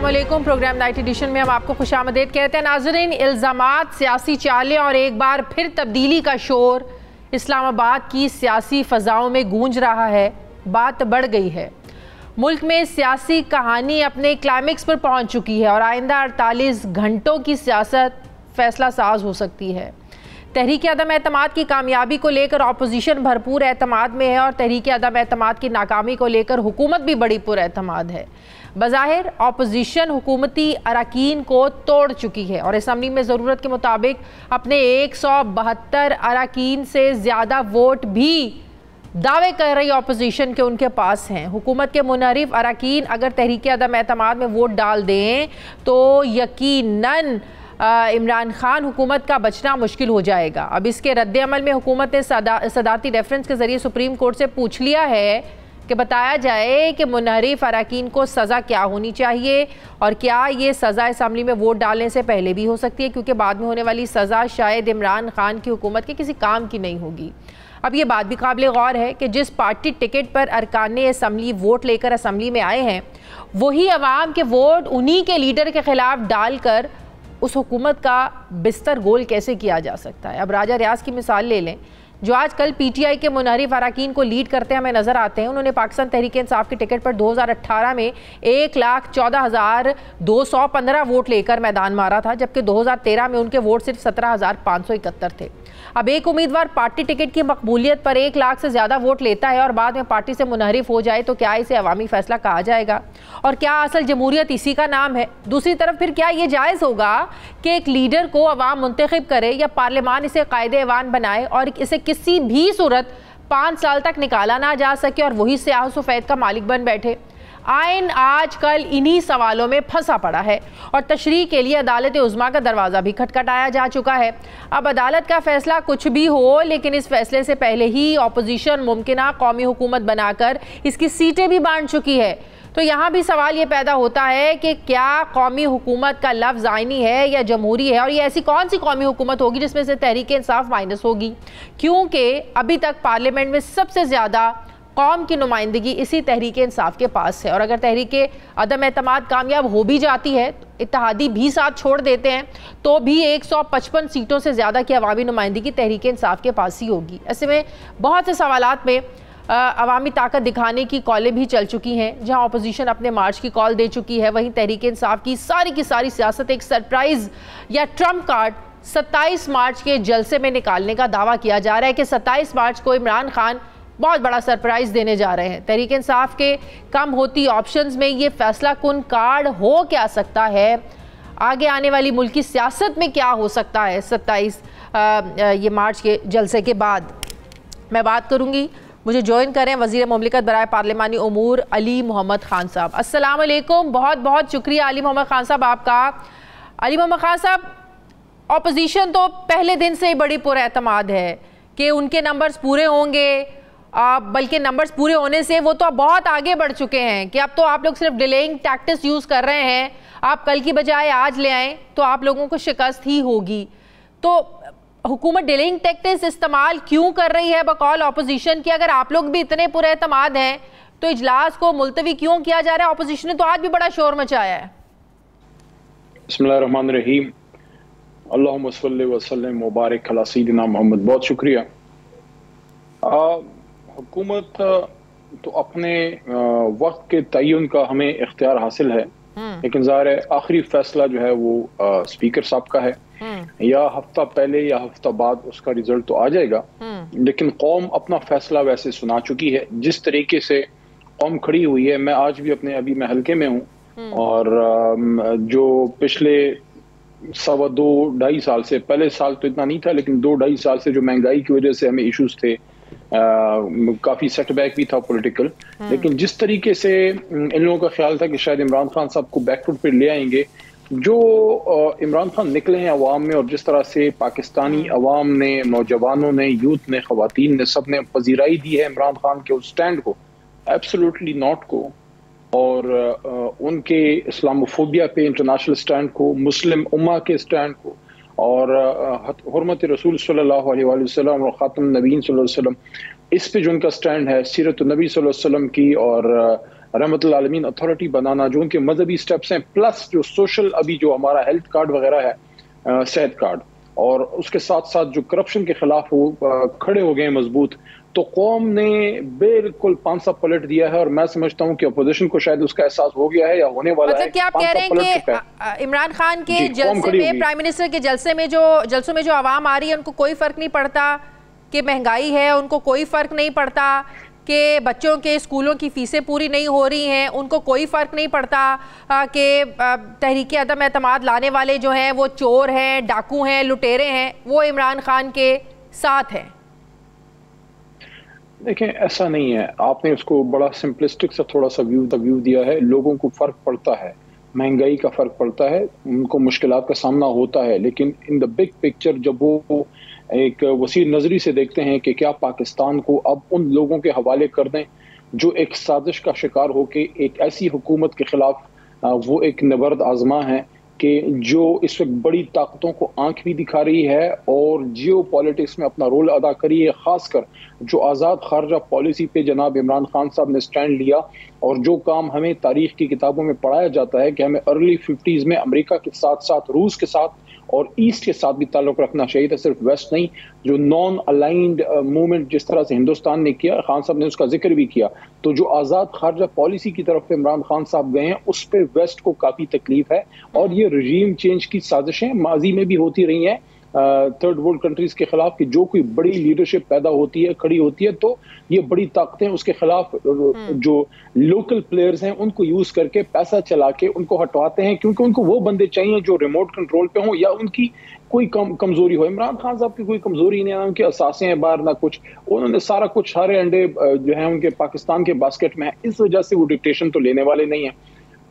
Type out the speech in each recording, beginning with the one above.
अस्सलाम वालेकुम। Programme night addition में हम आपको खुशामदीद कहते हैं। नाज़रीन, इल्ज़ामात, सियासी चालें और एक बार फिर तब्दीली का शोर इस्लामाबाद की सियासी फ़ज़ाओं में गूंज रहा है। बात बढ़ गई है। मुल्क में सियासी कहानी अपने क्लाइमेक्स पर पहुंच चुकी है और आइंदा 48 घंटों की सियासत फ़ैसला साज हो सकती है। तहरीक अदम एतमाद की कामयाबी को लेकर अपोजिशन भरपूर एतमाद में है और तहरीक अदम एतमाद की नाकामी को लेकर हुकूमत भी बड़ी पुरएतमाद है। बज़ाहिर अपोजिशन हुकूमती अरकान को तोड़ चुकी है और असम्बली में ज़रूरत के मुताबिक अपने 172 अरकान से ज़्यादा वोट भी दावे कर रही अपोजिशन के उनके पास हैं। हुकूमत के मुनहरिफ अरकान अगर तहरीक अदम एतमाद में वोट डाल दें तो यकीनन इमरान खान हुकूमत का बचना मुश्किल हो जाएगा। अब इसके रद्द-ए-अमल में हुकूमत ने सदारती रेफरेंस के ज़रिए सुप्रीम कोर्ट से पूछ लिया है कि बताया जाए कि मुनहरिफ अरकान को सज़ा क्या होनी चाहिए और क्या ये सज़ा असम्बली में वोट डालने से पहले भी हो सकती है, क्योंकि बाद में होने वाली सज़ा शायद इमरान खान की हुकूमत के किसी काम की नहीं होगी। अब ये बात भी काबिल गौर है कि जिस पार्टी टिकट पर अरकान असम्बली वोट लेकर असम्बली में आए हैं वही अवाम के वोट उन्हीं के लीडर के ख़िलाफ़ डालकर उस हुकूमत का बिस्तर गोल कैसे किया जा सकता है। अब राजा रियाज की मिसाल ले लें, जो आजकल पीटीआई के मुनहरिफ अरकान को लीड करते हमें नज़र आते हैं। उन्होंने पाकिस्तान तहरीक इंसाफ के टिकट पर 2018 में 1,14,215 वोट लेकर मैदान मारा था, जबकि 2013 में उनके वोट सिर्फ 17,571 थे। अब एक उम्मीदवार पार्टी टिकट की मकबूलियत पर 1 लाख से ज़्यादा वोट लेता है और बाद में पार्टी से मुनहरिफ हो जाए तो क्या इसे अवामी फैसला कहा जाएगा? और क्या असल जमहूरियत इसी का नाम है? दूसरी तरफ फिर क्या ये जायज़ होगा कि एक लीडर को अवाम मुंतखब करे या पार्लियामान इसे कायदे-ए-वान बनाए और इसे किसी भी सूरत 5 साल तक निकाला ना जा सके और वही स्याह सफ़ेद का मालिक बन बैठे? आइन आजकल इन्हीं सवालों में फंसा पड़ा है और तशरीह के लिए अदालत उज़्मा का दरवाज़ा भी खटखटाया जा चुका है। अब अदालत का फैसला कुछ भी हो, लेकिन इस फैसले से पहले ही अपोजिशन मुमकिना कौमी हुकूमत बनाकर इसकी सीटें भी बांट चुकी है। तो यहाँ भी सवाल ये पैदा होता है कि क्या कौमी हुकूमत का लफ्ज़ आइनी है या जमहूरी है, और ये ऐसी कौन सी कौमी हुकूमत होगी जिसमें से तहरीक इंसाफ माइनस होगी, क्योंकि अभी तक पार्लियामेंट में सबसे ज़्यादा कौम की नुमाइंदगी इसी तहरीक इंसाफ के पास है। और अगर तहरीक अदम एतमाद कामयाब हो भी जाती है, इत्तेहादी भी साथ छोड़ देते हैं, तो भी 155 सीटों से ज़्यादा की अवामी नुमाइंदगी तहरीक इंसाफ के पास ही होगी। ऐसे में बहुत से सवालात में अवामी ताकत दिखाने की कॉलें भी चल चुकी हैं। जहां अपोजिशन अपने मार्च की कॉल दे चुकी है, वहीं तहरीक इंसाफ की सारी सियासत एक सरप्राइज़ या ट्रम्प कार्ड 27 मार्च के जलसे में निकालने का दावा किया जा रहा है कि 27 मार्च को इमरान खान बहुत बड़ा सरप्राइज़ देने जा रहे हैं। तहरीक इंसाफ के कम होती ऑप्शंस में ये फैसला कुन कार्ड हो क्या सकता है? आगे आने वाली मुल्क की सियासत में क्या हो सकता है 27 ये मार्च के जलसे के बाद? मैं बात करूँगी। मुझे ज्वाइन करें वज़ीर मुमलिकत बराए पार्लिमानी उमूर अली मोहम्मद खान साहब। अस्सलाम वालेकुम। बहुत बहुत शुक्रिया अली मोहम्मद खान साहब आपका। अली मोहम्मद खान साहब, अपोजिशन तो पहले दिन से ही बड़ी पुरएतमाद है कि उनके नंबर्स पूरे होंगे, बल्कि नंबर्स पूरे होने से वो तो बहुत आगे बढ़ चुके हैं कि अब तो आप लोग सिर्फ डिलेइंग टैक्टिक्स यूज़ कर रहे हैं। आप कल की बजाय आज ले आएँ तो आप लोगों को शिकस्त ही होगी। तो हुकूमत डिलेइंग टैक्टिक्स इस्तेमाल क्यों कर रही है बकौल अपोजिशन की? अगर आप लोग भी इतने पुरएतमाद हैं तो इजलास को मुलतवी क्यों किया जा रहा है? अपोजिशन ने तो आज भी बड़ा शोर मचाया है। बिस्मिल्लाहिर्रहमानिर्रहीम, अल्लाहुम्मा सल्लि व सल्लिम मुबारक अला सय्यिदिना मोहम्मद। बहुत शुक्रिया। हुकूमत तो अपने वक्त के तयन का हमें इख्तियार हासिल है, लेकिन ज़ाहिर है आखिरी फैसला जो है वो स्पीकर साहब का है। या हफ्ता पहले या हफ्ता बाद उसका रिजल्ट तो आ जाएगा, लेकिन कौम अपना फैसला वैसे सुना चुकी है। जिस तरीके से कौम खड़ी हुई है, मैं आज भी अभी मैं हल्के में हूँ और जो पिछले 2.25 साल से, पहले साल तो इतना नहीं था, लेकिन 2-2.5 साल से जो महंगाई की वजह से हमें इश्यूज थे, काफी सेटबैक भी था पॉलिटिकल, लेकिन जिस तरीके से इन लोगों का ख्याल था कि शायद इमरान खान साहब को बैकफुट पे ले आएंगे, जो इमरान खान निकले हैं अवाम में और जिस तरह से पाकिस्तानी अवाम ने, नौजवानों ने, यूथ ने, खवातीन ने, सब ने पजीराई दी है इमरान खान के उस स्टैंड को, एब्सोल्युटली नॉट को, और उनके इस्लामोफोबिया पे इंटरनेशनल स्टैंड को, मुस्लिम उम्मा के स्टैंड को, और हुर्मत रसूल सल्लल्लाहु अलैहि वसल्लम और ख़ातम नबीन सल्लल्लाहु अलैहि वसल्लम, इस पे जो उनका स्टैंड है, सीरत नबी सल्लल्लाहु अलैहि वसल्लम की और रहमतुल्लाह आलमीन अथॉरिटी बनाना, जो उनके मजहबी स्टेप्स हैं, प्लस जो सोशल अभी जो हमारा हेल्थ कार्ड वगैरह है, सेहत कार्ड, और उसके साथ साथ जो करप्शन के खिलाफ वो खड़े हो गए मजबूत, तो कौम ने बिल्कुल पांसा पलट दिया है। और मैं समझता हूं कि अपोजिशन को शायद उसका एहसास हो गया है या होने वाला है। क्या आप कह रहे हैं कि इमरान खान के जलसे में, प्राइम मिनिस्टर के जलसों में जो आवाम आ रही है, उनको कोई फर्क नहीं पड़ता कि महंगाई है, उनको कोई फर्क नहीं पड़ता कि बच्चों के स्कूलों की फीसें पूरी नहीं हो रही हैं, उनको कोई फ़र्क नहीं पड़ता कि तहरीक अदम एतमाद लाने वाले जो हैं वो चोर हैं, डाकू हैं, लुटेरे हैं, वो इमरान खान के साथ हैं? देखें, ऐसा नहीं है। आपने उसको बड़ा सिंपलिस्टिक सा थोड़ा सा व्यू दिया है। लोगों को फ़र्क पड़ता है, महंगाई का फ़र्क पड़ता है, उनको मुश्किलात का सामना होता है, लेकिन इन द बिग पिक्चर जब वो एक वसी नजरी से देखते हैं कि क्या पाकिस्तान को अब उन लोगों के हवाले कर दें जो एक साजिश का शिकार होकर एक ऐसी हुकूमत के खिलाफ वो एक नबर्द आजमा है कि जो इस वक्त बड़ी ताकतों को आंख भी दिखा रही है और जियो पॉलिटिक्स में अपना रोल अदा करी है। खासकर जो आज़ाद खारजा पॉलिसी पे जनाब इमरान खान साहब ने स्टैंड लिया, और जो काम हमें तारीख की किताबों में पढ़ाया जाता है कि हमें अर्ली 50s में अमेरिका के साथ साथ रूस के साथ और ईस्ट के साथ भी ताल्लुक रखना चाहिए था, सिर्फ वेस्ट नहीं। जो नॉन अलाइंड मूवमेंट जिस तरह से हिंदुस्तान ने किया, खान साहब ने उसका जिक्र भी किया, तो जो आज़ाद खारजा पॉलिसी की तरफ इमरान खान साहब गए हैं उस पर वेस्ट को काफ़ी तकलीफ है। और ये रजीम चेंज की साजिशें माजी में भी होती रही हैं थर्ड वर्ल्ड कंट्रीज के खिलाफ कि जो कोई बड़ी लीडरशिप पैदा होती है, खड़ी होती है, तो ये बड़ी ताकतें उसके खिलाफ जो लोकल प्लेयर्स हैं उनको यूज करके पैसा चला के उनको हटवाते हैं, क्योंकि उनको वो बंदे चाहिए जो रिमोट कंट्रोल पे हों या उनकी कोई कमजोरी हो। इमरान खान साहब की कोई कमजोरी नहीं है, उनके असासे हैं बाहर ना कुछ, उन्होंने सारा कुछ, सारे अंडे जो है उनके पाकिस्तान के बास्केट में है, इस वजह से वो डिक्टेशन तो लेने वाले नहीं है।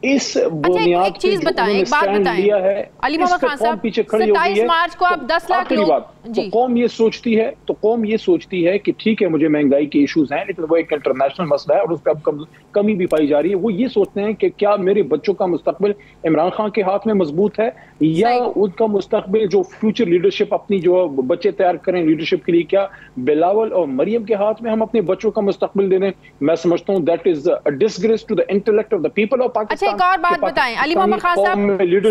इस बुनियाद एक चीज बताएं, एक बात बताएं अली मोहम्मद खान साहब, पीछे खड़ी हो गई है। 27 मार्च को आप 10 लाख लोग, तो कौम ये सोचती है कि ठीक है मुझे महंगाई के इश्यूज हैं, लेकिन वो एक इंटरनेशनल मसला है और उस पर अब कमी भी पाई जा रही है। वो ये सोचते हैं कि क्या मेरे बच्चों का मुस्तकबिल इमरान खान के हाथ में मजबूत है या उनका मुस्तकबिल जो फ्यूचर लीडरशिप अपनी जो बच्चे तैयार करें लीडरशिप के लिए, क्या बिलावल और मरियम के हाथ में हम अपने बच्चों का मुस्तकबिल दे दें? मैं समझता हूँ that is a disgrace to the intellect of the people of Pakistan. एक और बात बताएं अली मोहम्मद खान साहब,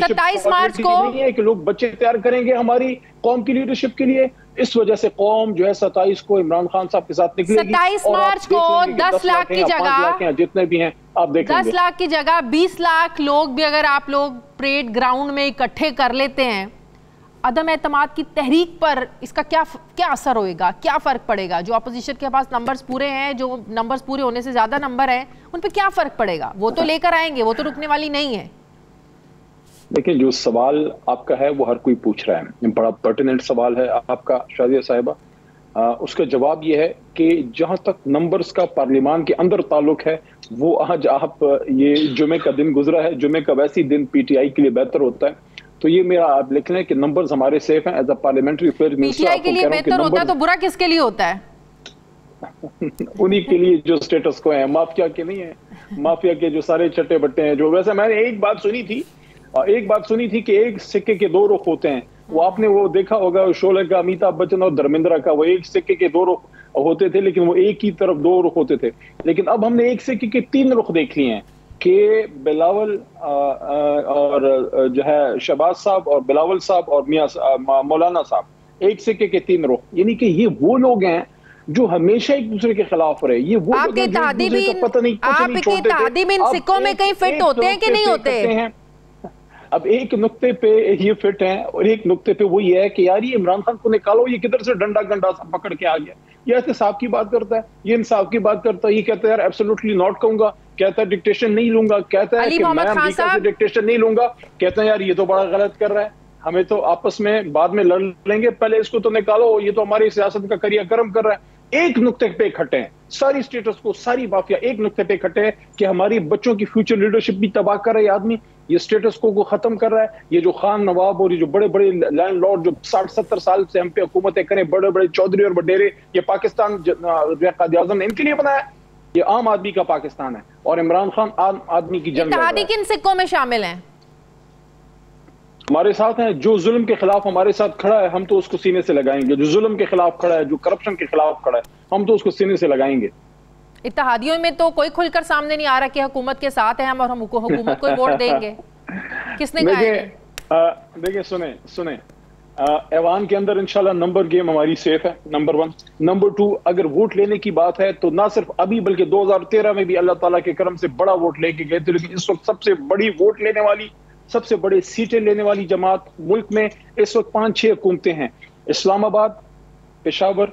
27 मार्च को नहीं है कि लोग बच्चे तैयार करेंगे हमारी कौम की लीडरशिप के लिए। इस वजह से कौम जो है 27 को इमरान खान साहब के साथ निकलेगी। 27 मार्च को 10 लाख की जगह, जितने भी हैं आप देख 10 लाख की जगह 20 लाख लोग भी अगर आप लोग परेड ग्राउंड में इकट्ठे कर लेते हैं, अदम एतमाद की तहरीक पर इसका क्या असर होएगा, क्या फर्क पड़ेगा? जो अपोजिशन के पास नंबर्स पूरे हैं, जो नंबर्स पूरे होने से ज्यादा नंबर हैं, उन पे क्या फर्क पड़ेगा? वो तो लेकर आएंगे, वो तो रुकने वाली नहीं है। देखिए, जो सवाल आपका है वो हर कोई पूछ रहा है, बड़ा पर्टिनेंट सवाल है आपका शादिया साहिबा। उसका जवाब ये है कि जहां तक नंबर्स का पार्लियामान के अंदर ताल्लुक है, वो आज आप ये जुमे का दिन गुजरा है, जुमे का वैसी दिन पीटीआई के लिए बेहतर होता है, तो ये मेरा आप लिख लें कि नंबर्स हमारे सेफ हैं as a parliamentary affairs minister. PTI के लिए बेहतर होता है तो बुरा किसके लिए होता है? उन्हीं के लिए जो स्टेटस को है, माफिया के नहीं है। माफिया के जो सारे चट्टे बट्टे हैं, जो वैसे मैंने एक बात सुनी थी कि एक सिक्के के दो रुख होते हैं। वो आपने वो देखा होगा शोले का, अमिताभ बच्चन और धर्मेंद्र का, वो एक सिक्के के दो रुख होते थे, लेकिन वो एक ही तरफ दो रुख होते थे। लेकिन अब हमने एक सिक्के के तीन रुख देख लिए हैं कि बिलावल और जो है शहबाज साहब और बिलावल साहब और मियां मौलाना साहब, एक सिक्के के तीन रुख, यानी कि ये वो लोग हैं जो हमेशा एक दूसरे के खिलाफ रहे। ये वो आपके तादिबीन, आपके तादिबीन सिक्कों में कहीं फिट होते हैं कि नहीं होते हैं? अब एक नुक्ते पे ये फिट हैं और एक नुक्ते पे वो ये है कि यार ये इमरान खान को निकालो, ये किधर से डंडा गंडा सा पकड़ के आ गया। ये एहतसाब की बात करता है, ये इंसाफ की बात करता है, ये कहता है यार एब्सोल्युटली नॉट कहूंगा, कहता है डिक्टेशन नहीं लूंगा, कहता है कि मैं अमेरिका से डिक्टेशन नहीं लूंगा, कहता है यार ये तो बड़ा गलत कर रहा है, हमें तो आपस में बाद में लड़ लेंगे, पहले इसको तो निकालो, ये तो हमारी सियासत का करिया गर्म कर रहा है। एक नुक्ते पे इकट्ठे हैं सारी स्टेटस को, सारी माफिया एक नुक्ते पे इकट्ठे हैं कि हमारी बच्चों की फ्यूचर लीडरशिप भी तबाह कर रहा है आदमी, ये स्टेटस को खत्म कर रहा है। ये जो खान नवाब और ये जो बड़े बड़े लैंडलॉर्ड जो 60-70 साल से हम पे हुकूमतें करें, बड़े बड़े चौधरी और वडेरे, ये पाकिस्तान कायद-ए-आज़म ने इनके लिए बनाया। ये आम आदमी का पाकिस्तान है और इमरान खान आम आदमी की जंग लड़ रहा है। किन सिक्कों में शामिल हैं? हमारे साथ हैं, जो जुल्म के खिलाफ हमारे साथ खड़ा है हम तो उसको सीने से लगाएंगे, जो जुल्म के खिलाफ खड़ा है, जो करप्शन के खिलाफ खड़ा है हम तो उसको सीने से लगाएंगे। इत्तेहादियों में तो कोई खुलकर सामने नहीं आ रहा कि हुकूमत के साथ है हम और हम हुकूमत को वोट देंगे। किसने कहा? देखिए सुने ऐवान के अंदर इंशाल्लाह नंबर गेम हमारी सेफ है, नंबर 1। नंबर 2, अगर वोट लेने की बात है तो ना सिर्फ अभी बल्कि 2013 में भी अल्लाह ताला के करम से बड़ा वोट लेके गए थे, लेकिन इस वक्त सबसे बड़ी वोट लेने वाली, सबसे बड़े सीटें लेने वाली जमात मुल्क में इस वक्त 5-6 हुकूमतें हैं। इस्लामाबाद, पेशावर,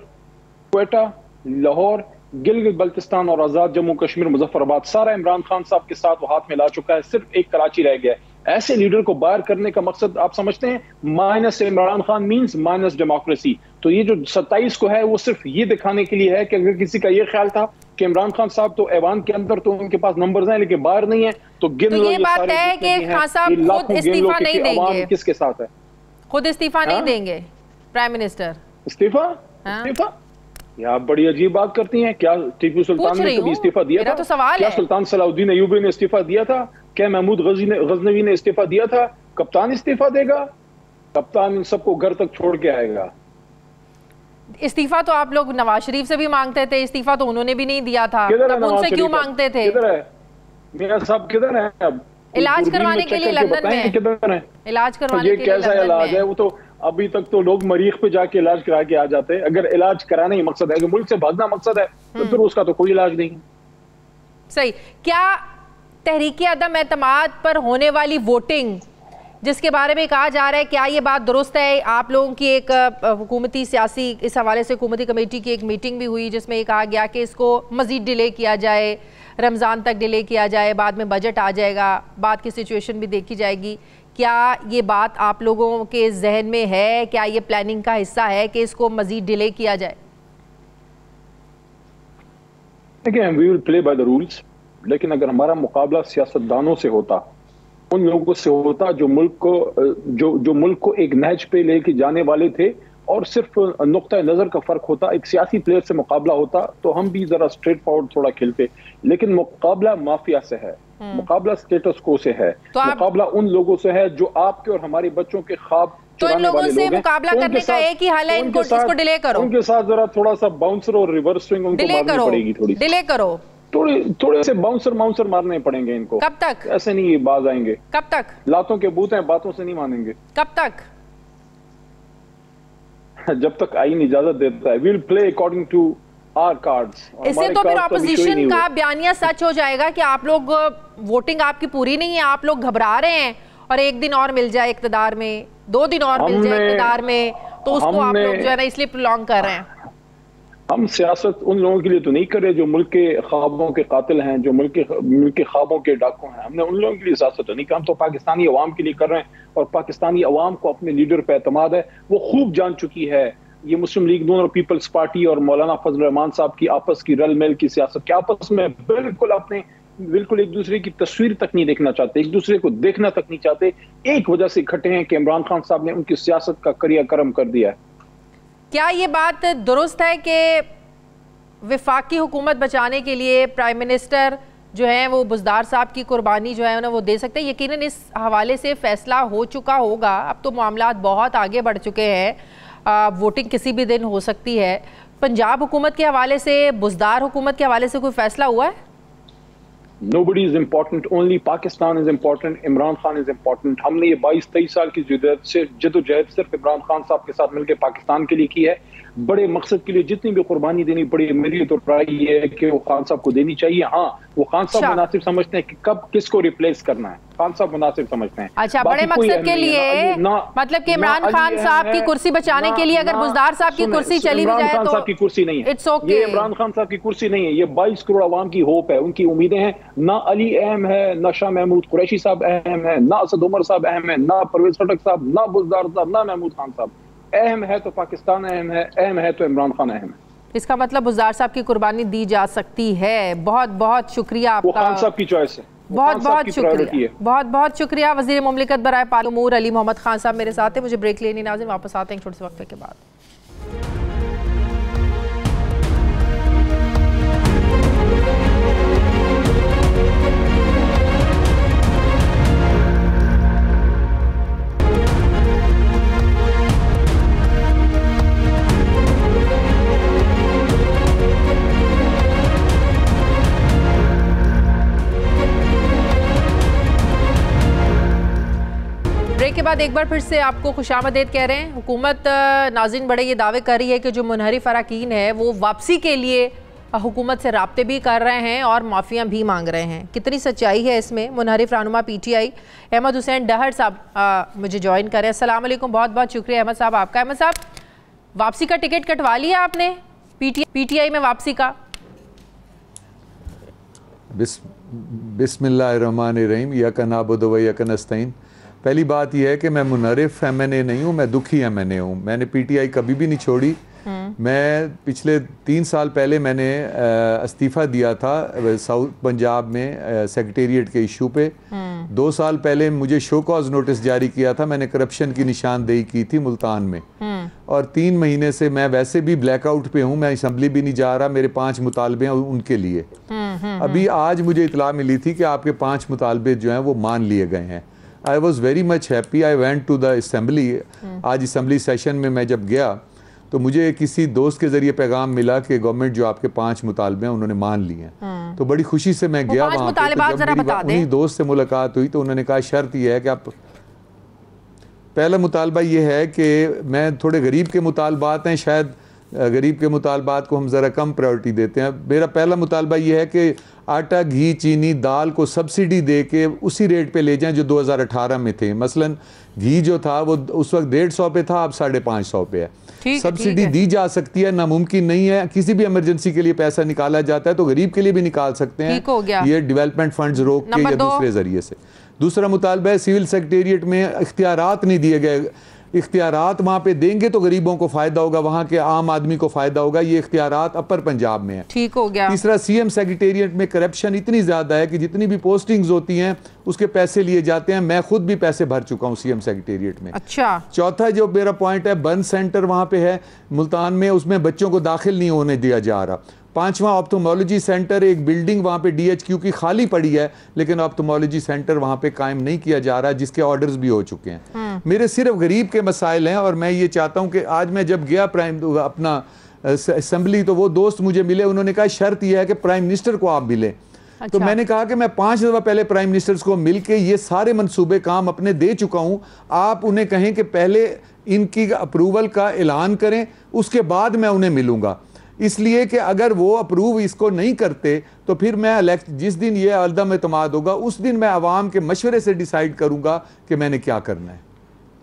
क्वेटा, लाहौर, गिलगित बल्तिस्तान और आजाद जम्मू कश्मीर, मुजफ्फराबाद, सारा इमरान खान साहब के साथ वो हाथ में ला चुका है। सिर्फ एक कराची रह गया है। ऐसे लीडर को बाहर करने का मकसद आप समझते हैं? Minus Imran Khan means minus democracy. तो ये जो 27 को है वो सिर्फ ये दिखाने के लिए है कि अगर किसी का ये ख्याल था कि इमरान खान साहब तो ऐवान के अंदर तो उनके पास नंबर्स हैं लेकिन बाहर नहीं है, तो गिन लो ये बात है कि खान साहब खुद इस्तीफा नहीं देंगे। किसके साथ है? खुद इस्तीफा नहीं देंगे प्राइम मिनिस्टर। इस्तीफा? या आप बड़ी अजीब बात करती हैं। क्या टीपू सुल्तान ने कभी इस्तीफा दिया था? तो सवाल क्या है। सुल्तान सलाउद्दीन अयूबी ने इस्तीफा दिया था? क्या महमूद गजनवी ने इस्तीफा दिया था? कप्तान इस्तीफा देगा? कप्तान इन सबको घर तक छोड़ के आएगा। इस्तीफा तो आप लोग नवाज शरीफ से भी मांगते थे, इस्तीफा तो उन्होंने भी नहीं दिया था, तब उनसे क्यों मांगते थे? किधर है मियां साहब, किधर है? अब इलाज करवाने के लिए लंदन में। किधर है इलाज करवाने के लिए? ये कैसा इलाज है? वो तो अभी तक तो लोग मरीख पे जाके इलाज करा के आ जाते हैं। अगर इलाज कराना ही मकसद है, कि मुल्क से भागना मकसद है, तो फिर उसका तो कोई इलाज नहीं। सही। क्या तहरीक अदम एतमाद पर होने वाली वोटिंग जिसके बारे में कहा जा रहा है, क्या ये बात दुरुस्त है? आप लोगों की एक हुकूमती सियासी इस हवाले से हुकूमती कमेटी की एक मीटिंग भी हुई जिसमें ये कहा गया कि इसको मजीद डिले किया जाए, रमज़ान तक डिले किया जाए, बाद में बजट आ जाएगा, बाद की सिचुएशन भी देखी जाएगी। क्या ये बात आप लोगों के जहन में है? क्या ये प्लानिंग का हिस्सा है कि इसको मजीद डिले किया जाए? देखिए, we will play by the rules, लेकिन अगर हमारा मुकाबला सियासतदानों से होता, उन लोगों से होता जो मुल्क को एक नहज पे लेके जाने वाले थे, और सिर्फ नुक्ता नज़र का फ़र्क होता, एक सियासी प्लेयर से मुकाबला होता, तो हम भी ज़रा स्ट्रेट फॉरवर्ड थोड़ा खेलते। लेकिन मुकाबला माफिया से है, मुकाबला स्टेटस को से है, तो मुकाबला उन लोगों से है जो आपके और हमारे बच्चों के ख्वाब तो इन लोगों से मुकाबला करने का एक ही हल है, इनको इसको डिले करो। उनके साथ जरा थोड़ा सा बाउंसर और रिवर्स स्विंग उनको मारनी पड़ेगी, थोड़ी डिले करो, थोड़े से बाउंसर मारने पड़ेंगे इनको। कब तक? ऐसे नहीं ये बाज आएंगे। कब तक? लातों के बूत हैं, बातों से नहीं मानेंगे। कब तक? जब तक आईन इजाजत देता है। Will play according to our cards. इससे तो फिर ऑपोजिशन का बयानिया सच हो जाएगा कि आप लोग वोटिंग आपकी पूरी नहीं है, आप लोग घबरा रहे हैं, और एक दिन और मिल जाए इक़्तिदार में, 2 दिन और मिल जाए इक़्तिदार में, तो उसको आप लोग जो है ना इसलिए प्रोलॉन्ग कर रहे हैं। हम सियासत उन लोगों के लिए तो नहीं कर रहे जो मुल्क के ख्वाबों के कातिल हैं, जो मुल्क के ख्वाबों के डाकू हैं। हमने उन लोगों के लिए सियासत तो नहीं, हम तो पाकिस्तानी अवाम के लिए कर रहे हैं, और पाकिस्तानी अवाम को अपने लीडर पर एतमाद है। वो खूब जान चुकी है ये मुस्लिम लीग नून और पीपल्स पार्टी और मौलाना फजल रहमान साहब की आपस की रल मेल की सियासत के आपस में बिल्कुल एक दूसरे की तस्वीर तक नहीं देखना चाहते, एक दूसरे को देखना तक नहीं चाहते। एक वजह से इकट्ठे हैं कि इमरान खान साहब ने उनकी सियासत का क्रियाक्रम कर दिया है। क्या ये बात दुरुस्त है कि वफाकी हुकूमत बचाने के लिए प्राइम मिनिस्टर जो है वो बुज़दार साहब की कुर्बानी जो है ना वो दे सकते हैं? यकीनन इस हवाले से फैसला हो चुका होगा, अब तो मामलात बहुत आगे बढ़ चुके हैं, वोटिंग किसी भी दिन हो सकती है। पंजाब हुकूमत के हवाले से, बुज़दार हुकूमत के हवाले से कोई फैसला हुआ है? Nobody is important, only Pakistan is important, Imran Khan is important। हमने ये 22-23 साल की जदोजहद सिर्फ इमरान खान साहब के साथ मिलकर पाकिस्तान के लिए की है। बड़े मकसद के लिए जितनी भी कुर्बानी देनी पड़ी, मेरी तो ट्राई ये है कि वो खान साहब को देनी चाहिए। हाँ, वो खान साहब मुनासिब समझते हैं कि कब किसको रिप्लेस करना है, खान साहब मुनासिब समझते हैं। अच्छा, बड़े मकसद के लिए मतलब कि इमरान खान साहब की कुर्सी बचाने के लिए अगर बुज़दार साहब की कुर्सी चली भी जाए तो की कुर्सी नहीं है, इट्स ओके। ये इमरान खान साहब की कुर्सी नहीं है, ये 22 करोड़ अवाम की होप है, उनकी उम्मीदें हैं। ना अली अहम है, ना शाह महमूद कुरैशी साहब अहम है, ना असद उमर साहब अहम है, ना परवेज खटक साहब, ना बुज़दार साहब, ना महमूद खान साहब। अहम है तो पाकिस्तान अहम है तो इमरान खान अहम है। इसका मतलब बुज़दार साहब की कुर्बानी दी जा सकती है। बहुत बहुत शुक्रिया आपका। वो खान साहब की चॉइस है। बहुत बहुत शुक्रिया, बहुत बहुत शुक्रिया। वज़ीर मुमलिकत बराए पालतू उमूर अली मोहम्मद खान साहब मेरे साथ हैं। मुझे ब्रेक लेनी नाज़िम, वापस आते हैं छोटे से वक्फे के बाद। बाद एक बार फिर से आपको खुशामदीद कह रहे हैं। हुकूमत नाज़रीन बड़े ये दावे कर रही है कि जो मुनहरिफ अरकान है वो वापसी के लिए हुकूमत से राब्ते भी कर रहे हैं और माफ़ियाँ भी मांग रहे हैं। कितनी सच्चाई है इसमें? मुनहरिफ रहनुमा PTI अहमद हुसैन डहर साहब मुझे ज्वाइन करें। अस्सलाम वालेकुम, बहुत बहुत शुक्रिया अहमद साहब आपका। अहमद साहब, वापसी का टिकट कटवा लिया आपने PTI में वापसी का? बिस्मिल्लाहिर्रहमानिर्रहीम, यका नाबुदु व यका नस्तईन। पहली बात यह है कि मैं मुनहरिफ MNA नहीं हूँ, मैं दुखी MNA हूँ। मैंने PTI कभी भी नहीं छोड़ी। मैं पिछले 3 साल पहले मैंने इस्तीफ़ा दिया था साउथ पंजाब में सेक्रेटेरिएट के इशू पे। 2 साल पहले मुझे शो कॉज नोटिस जारी किया था, मैंने करप्शन की निशानदेही की थी मुल्तान में। और 3 महीने से मैं वैसे भी ब्लैकआउट पे हूँ, मैं असम्बली भी नहीं जा रहा। मेरे 5 मुतालबे हैं उनके लिए। अभी आज मुझे इतला मिली थी कि आपके 5 मुतालबे जो हैं वो मान लिए गए हैं। I was very much happy. I went to the assembly. आज असम्बली सेशन में मैं जब गया तो मुझे किसी दोस्त के जरिए पैगाम मिला कि गवर्नमेंट जो आपके 5 मुतालबे हैं उन्होंने मान लिए हैं। तो बड़ी खुशी से मैं गया वहाँ पे। तो जब मेरी उन्हीं दोस्त से मुलाकात हुई तो उन्होंने कहा शर्त यह है कि आप, पहला मुतालबा ये है कि मैं थोड़े गरीब के मुतालबात हैं, शायद गरीब के मुतालबात को हम ज़रा कम प्रायोरिटी देते हैं। मेरा पहला मुतालबा ये है कि आटा, घी, चीनी, दाल को सब्सिडी दे के उसी रेट पे ले जाएं जो 2018 में थे। मसलन घी जो था वो उस वक्त 150 पे था, अब 550 पे है। सब्सिडी दी जा सकती है, नामुमकिन नहीं है। किसी भी इमरजेंसी के लिए पैसा निकाला जाता है तो गरीब के लिए भी निकाल सकते हैं, ये डेवलपमेंट फंड्स रोक के या दूसरे जरिए से। दूसरा मुतालबा है सिविल सेक्रेटेरिएट में इख्तियारात नहीं दिए गए। इख्तियारात वहाँ पे देंगे तो गरीबों को फ़ायदा होगा, वहाँ के आम आदमी को फ़ायदा होगा। ये इख्तियारात अपर पंजाब में है। ठीक हो गया। तीसरा, CM सेक्रेटेरिएट में करप्शन इतनी ज़्यादा है कि जितनी भी पोस्टिंग्स होती हैं उसके पैसे लिए जाते हैं। मैं खुद भी पैसे भर चुका हूँ CM सेक्रेटेरिएट में। अच्छा। चौथा जो मेरा पॉइंट है, बर्न सेंटर वहाँ पे है मुल्तान में, उसमें बच्चों को दाखिल नहीं होने दिया जा रहा। 5वां ऑप्थोमोलॉजी सेंटर, एक बिल्डिंग वहाँ पे DHQ की खाली पड़ी है, लेकिन ऑप्थोमोलॉजी सेंटर वहाँ पे कायम नहीं किया जा रहा, जिसके ऑर्डर्स भी हो चुके हैं। मेरे सिर्फ गरीब के मसाइल हैं और मैं ये चाहता हूँ कि आज मैं जब गया अपना असम्बली तो वो दोस्त मुझे मिले, उन्होंने कहा शर्त यह है कि प्राइम मिनिस्टर को आप मिलें। अच्छा। तो मैंने कहा कि मैं 5 दफ़ा पहले प्राइम मिनिस्टर्स को मिल के ये सारे मनसूबे काम अपने दे चुका हूँ। आप उन्हें कहें कि पहले इनकी अप्रूवल का ऐलान करें, उसके बाद मैं उन्हें मिलूँगा। इसलिए कि अगर वो अप्रूव इसको नहीं करते तो फिर मैं जिस दिन ये अदम एतमाद होगा उस दिन मैं आवाम के मशवरे से डिसाइड करूँगा कि मैंने क्या करना है।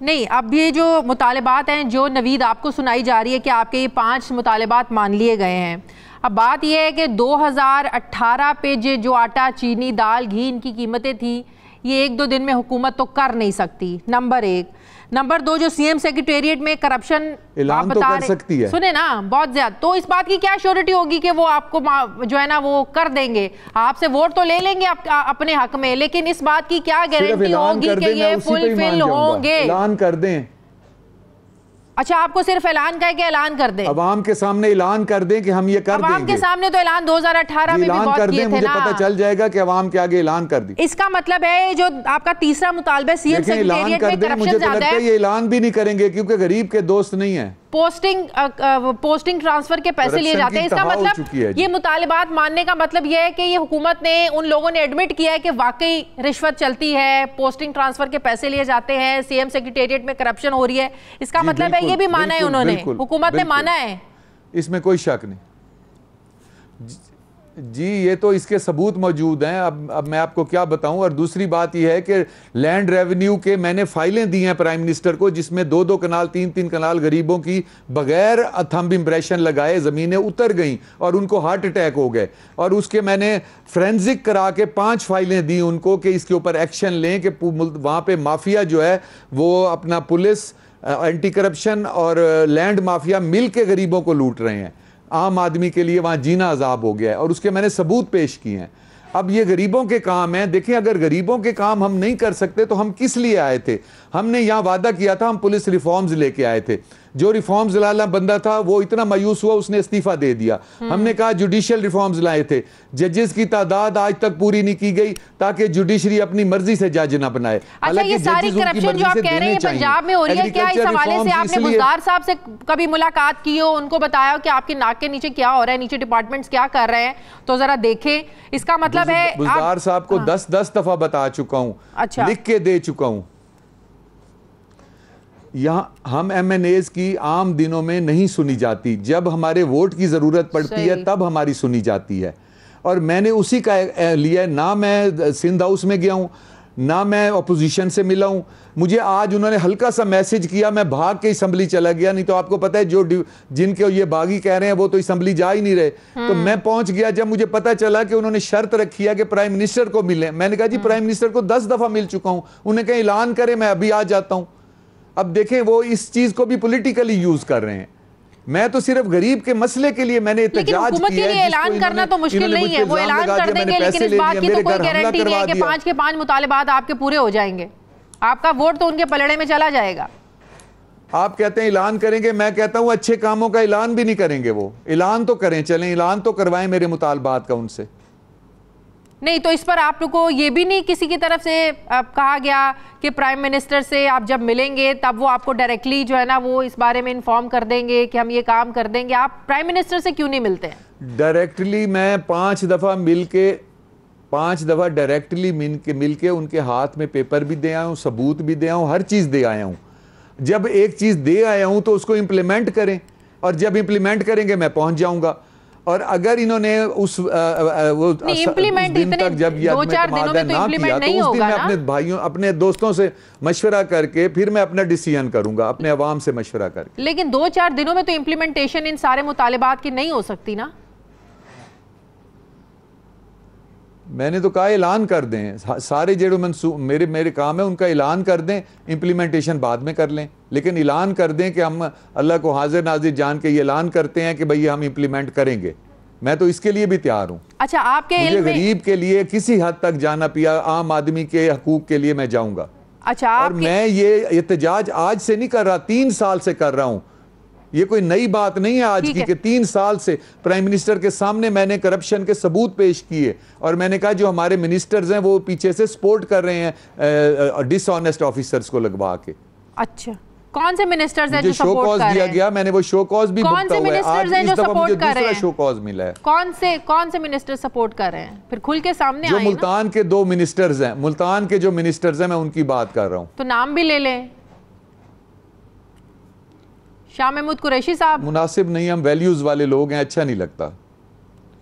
नहीं, अब ये जो मुतालबात हैं जो नवीद आपको सुनाई जा रही है कि आपके ये 5 मुतालबात मान लिए गए हैं। अब बात यह है कि 2018 पे जो आटा, चीनी, दाल, घी इनकी कीमतें थी, ये 1-2 दिन में हुकूमत तो कर नहीं सकती, नंबर 1। नंबर 2, जो CM सेक्रेटेरिएट में करप्शन आप बता रहे, सुने ना, बहुत ज्यादा, तो इस बात की क्या श्योरिटी होगी कि वो आपको जो है ना वो कर देंगे? आपसे वोट तो ले लेंगे अपने हक में, लेकिन इस बात की क्या गारंटी होगी कि ये फुलफिल होंगे? ऐलान कर दें। अच्छा, आपको सिर्फ ऐलान का है कि ऐलान कर दें, अवाम के सामने ऐलान कर दें कि हम ये कर देंगे। अवाम के सामने तो ऐलान 2018 में भी बहुत किए थे ना, मुझे पता चल जाएगा कि अवाम के आगे ऐलान कर दी। इसका मतलब है जो आपका तीसरा मुतालबा CM सेक्रेटेरिएट में करप्शन ज्यादा है, ये ऐलान भी नहीं करेंगे क्योंकि गरीब के दोस्त नहीं है। पोस्टिंग ट्रांसफर के पैसे लिए जाते हैं। इसका मतलब ये मुतालिबात मानने का मतलब ये है कि ये हुकूमत ने, उन लोगों ने एडमिट किया है कि वाकई रिश्वत चलती है, पोस्टिंग ट्रांसफर के पैसे लिए जाते हैं, CM सेक्रेटेरिएट में करप्शन हो रही है। इसका मतलब है ये भी माना है उन्होंने, हुकूमत ने माना है, इसमें कोई शक नहीं जी। ये तो इसके सबूत मौजूद हैं। अब मैं आपको क्या बताऊं। और दूसरी बात यह है कि लैंड रेवेन्यू के मैंने फाइलें दी हैं प्राइम मिनिस्टर को, जिसमें 2-2 कनाल 3-3 कनाल गरीबों की बगैर थंब इम्प्रेशन लगाए ज़मीनें उतर गईं और उनको हार्ट अटैक हो गए। और उसके मैंने फ्रेंजिक करा के 5 फाइलें दी उनको कि इसके ऊपर एक्शन लें कि वहाँ पर माफिया जो है वो अपना पुलिस, एंटी करप्शन और लैंड माफिया मिल के गरीबों को लूट रहे हैं। आम आदमी के लिए वहाँ जीना अजाब हो गया है और उसके मैंने सबूत पेश किए हैं। अब ये गरीबों के काम हैं। देखिए, अगर गरीबों के काम हम नहीं कर सकते तो हम किस लिए आए थे? हमने यहाँ वादा किया था, हम पुलिस रिफॉर्म्स लेके आए थे। जो रिफॉर्म्स लाना बंदा था वो इतना मायूस हुआ, उसने इस्तीफा दे दिया। हमने कहा जुडिशियल रिफॉर्म्स लाए थे, जजेस की तादाद आज तक पूरी नहीं की गई ताकि जुडिशरी अपनी मर्जी से जज ना बनाए। अच्छा, ये सारी करप्शन जो आप कह रहे हैं पंजाब में हो रही है, क्या इस हवाले से आपने बुज़दार साहब से कभी मुलाकात की हो, उनको बताया कि आपकी नाक के नीचे क्या हो रहा है, नीचे डिपार्टमेंट्स क्या कर रहे हैं, तो जरा देखें। इसका मतलब है बुज़दार साहब को 10 दफा बता चुका हूँ, लिख के दे चुका हूँ। यहाँ हम MNAs की आम दिनों में नहीं सुनी जाती, जब हमारे वोट की ज़रूरत पड़ती है तब हमारी सुनी जाती है। और मैंने उसी का लिया, ना मैं सिंध हाउस में गया हूँ, ना मैं अपोजिशन से मिला हूँ। मुझे आज उन्होंने हल्का सा मैसेज किया, मैं भाग के असम्बली चला गया, नहीं तो आपको पता है जो जिनके ये बागी कह रहे हैं वो तो असम्बली जा ही नहीं रहे। तो मैं पहुंच गया जब मुझे पता चला कि उन्होंने शर्त रखी है कि प्राइम मिनिस्टर को मिले। मैंने कहा जी प्राइम मिनिस्टर को 10 दफा मिल चुका हूं, उन्हें कहीं ऐलान करें मैं अभी आ जाता हूं। अब देखें वो इस चीज को भी पॉलिटिकली यूज कर रहे हैं। मैं तो सिर्फ गरीब के मसले के लिए मैंने एहतजाज किया है। ऐलान करना तो मुश्किल नहीं है, वो ऐलान कर देंगे, लेकिन इस बात की तो कोई गारंटी नहीं है कि 5 के 5 मुतालबात आपके पूरे हो जाएंगे। आपका वोट तो उनके पलड़े में चला जाएगा। आप कहते हैं ऐलान करेंगे, मैं कहता हूं अच्छे कामों का ऐलान भी नहीं करेंगे। वो ऐलान तो करें, चलें ऐलान तो करवाएं मेरे मुतालबात का उनसे। नहीं तो इस पर आप लोग को ये भी नहीं किसी की तरफ से कहा गया कि प्राइम मिनिस्टर से आप जब मिलेंगे तब वो आपको डायरेक्टली जो है ना वो इस बारे में इन्फॉर्म कर देंगे कि हम ये काम कर देंगे? आप प्राइम मिनिस्टर से क्यों नहीं मिलते हैं? डायरेक्टली मैं 5 दफा मिलके 5 दफा डायरेक्टली मिलके उनके हाथ में पेपर भी दे आया हूँ, सबूत भी दे आया हूँ, हर चीज दे आया हूँ। जब एक चीज दे आया हूँ तो उसको इम्प्लीमेंट करें, और जब इम्प्लीमेंट करेंगे मैं पहुंच जाऊंगा। और अगर इन्होंने उस दिन तक जब ये ना किया तो उस दिन मैं अपने भाइयों अपने दोस्तों से मशवरा करके फिर मैं अपना डिसीजन करूंगा, अपने अवाम से मशवरा करके। लेकिन 2-4 दिनों में तो इम्प्लीमेंटेशन इन सारे मुतालिबात की नहीं हो सकती ना? मैंने तो कहा ऐलान कर दें, सारे जो मेरे काम है उनका ऐलान कर दें, इम्प्लीमेंटेशन बाद में कर लें। लेकिन ऐलान कर दें कि हम अल्लाह को हाजिर नाजिर जान के ये ऐलान करते हैं कि भाई हम इम्प्लीमेंट करेंगे। मैं तो इसके लिए भी तैयार हूँ। अच्छा, आपके मुझे गरीब के लिए किसी हद तक जाना पिया, आम आदमी के हकूक के लिए मैं जाऊंगा। अच्छा, और मैं ये एहतजाज आज से नहीं कर रहा, 3 साल से कर रहा हूँ। ये कोई नई बात नहीं है आज की कि 3 साल से प्राइम मिनिस्टर के सामने मैंने करप्शन के सबूत पेश किए और मैंने कहा जो हमारे मिनिस्टर्स हैं वो पीछे से सपोर्ट कर रहे हैं डिसऑनेस्ट ऑफिसर्स को लगवा के। अच्छा, कौन से मिनिस्टर्स हैं जो शो कॉज दिया गया? मैंने वो शो कॉज भी कौन से मिनिस्टर्स हैं जो सपोर्ट कर रहे हैं? शो कॉज मिला है। कौन से मिनिस्टर सपोर्ट कर रहे हैं? फिर खुल के सामने जो मुल्तान के 2 मिनिस्टर्स हैं, मुल्तान के जो मिनिस्टर्स हैं मैं उनकी बात कर रहा हूँ। तो नाम भी ले लें। शाह महमूद कुरैशी साहब। मुनासिब नहीं, हम वैल्यूज वाले लोग हैं, अच्छा नहीं लगता।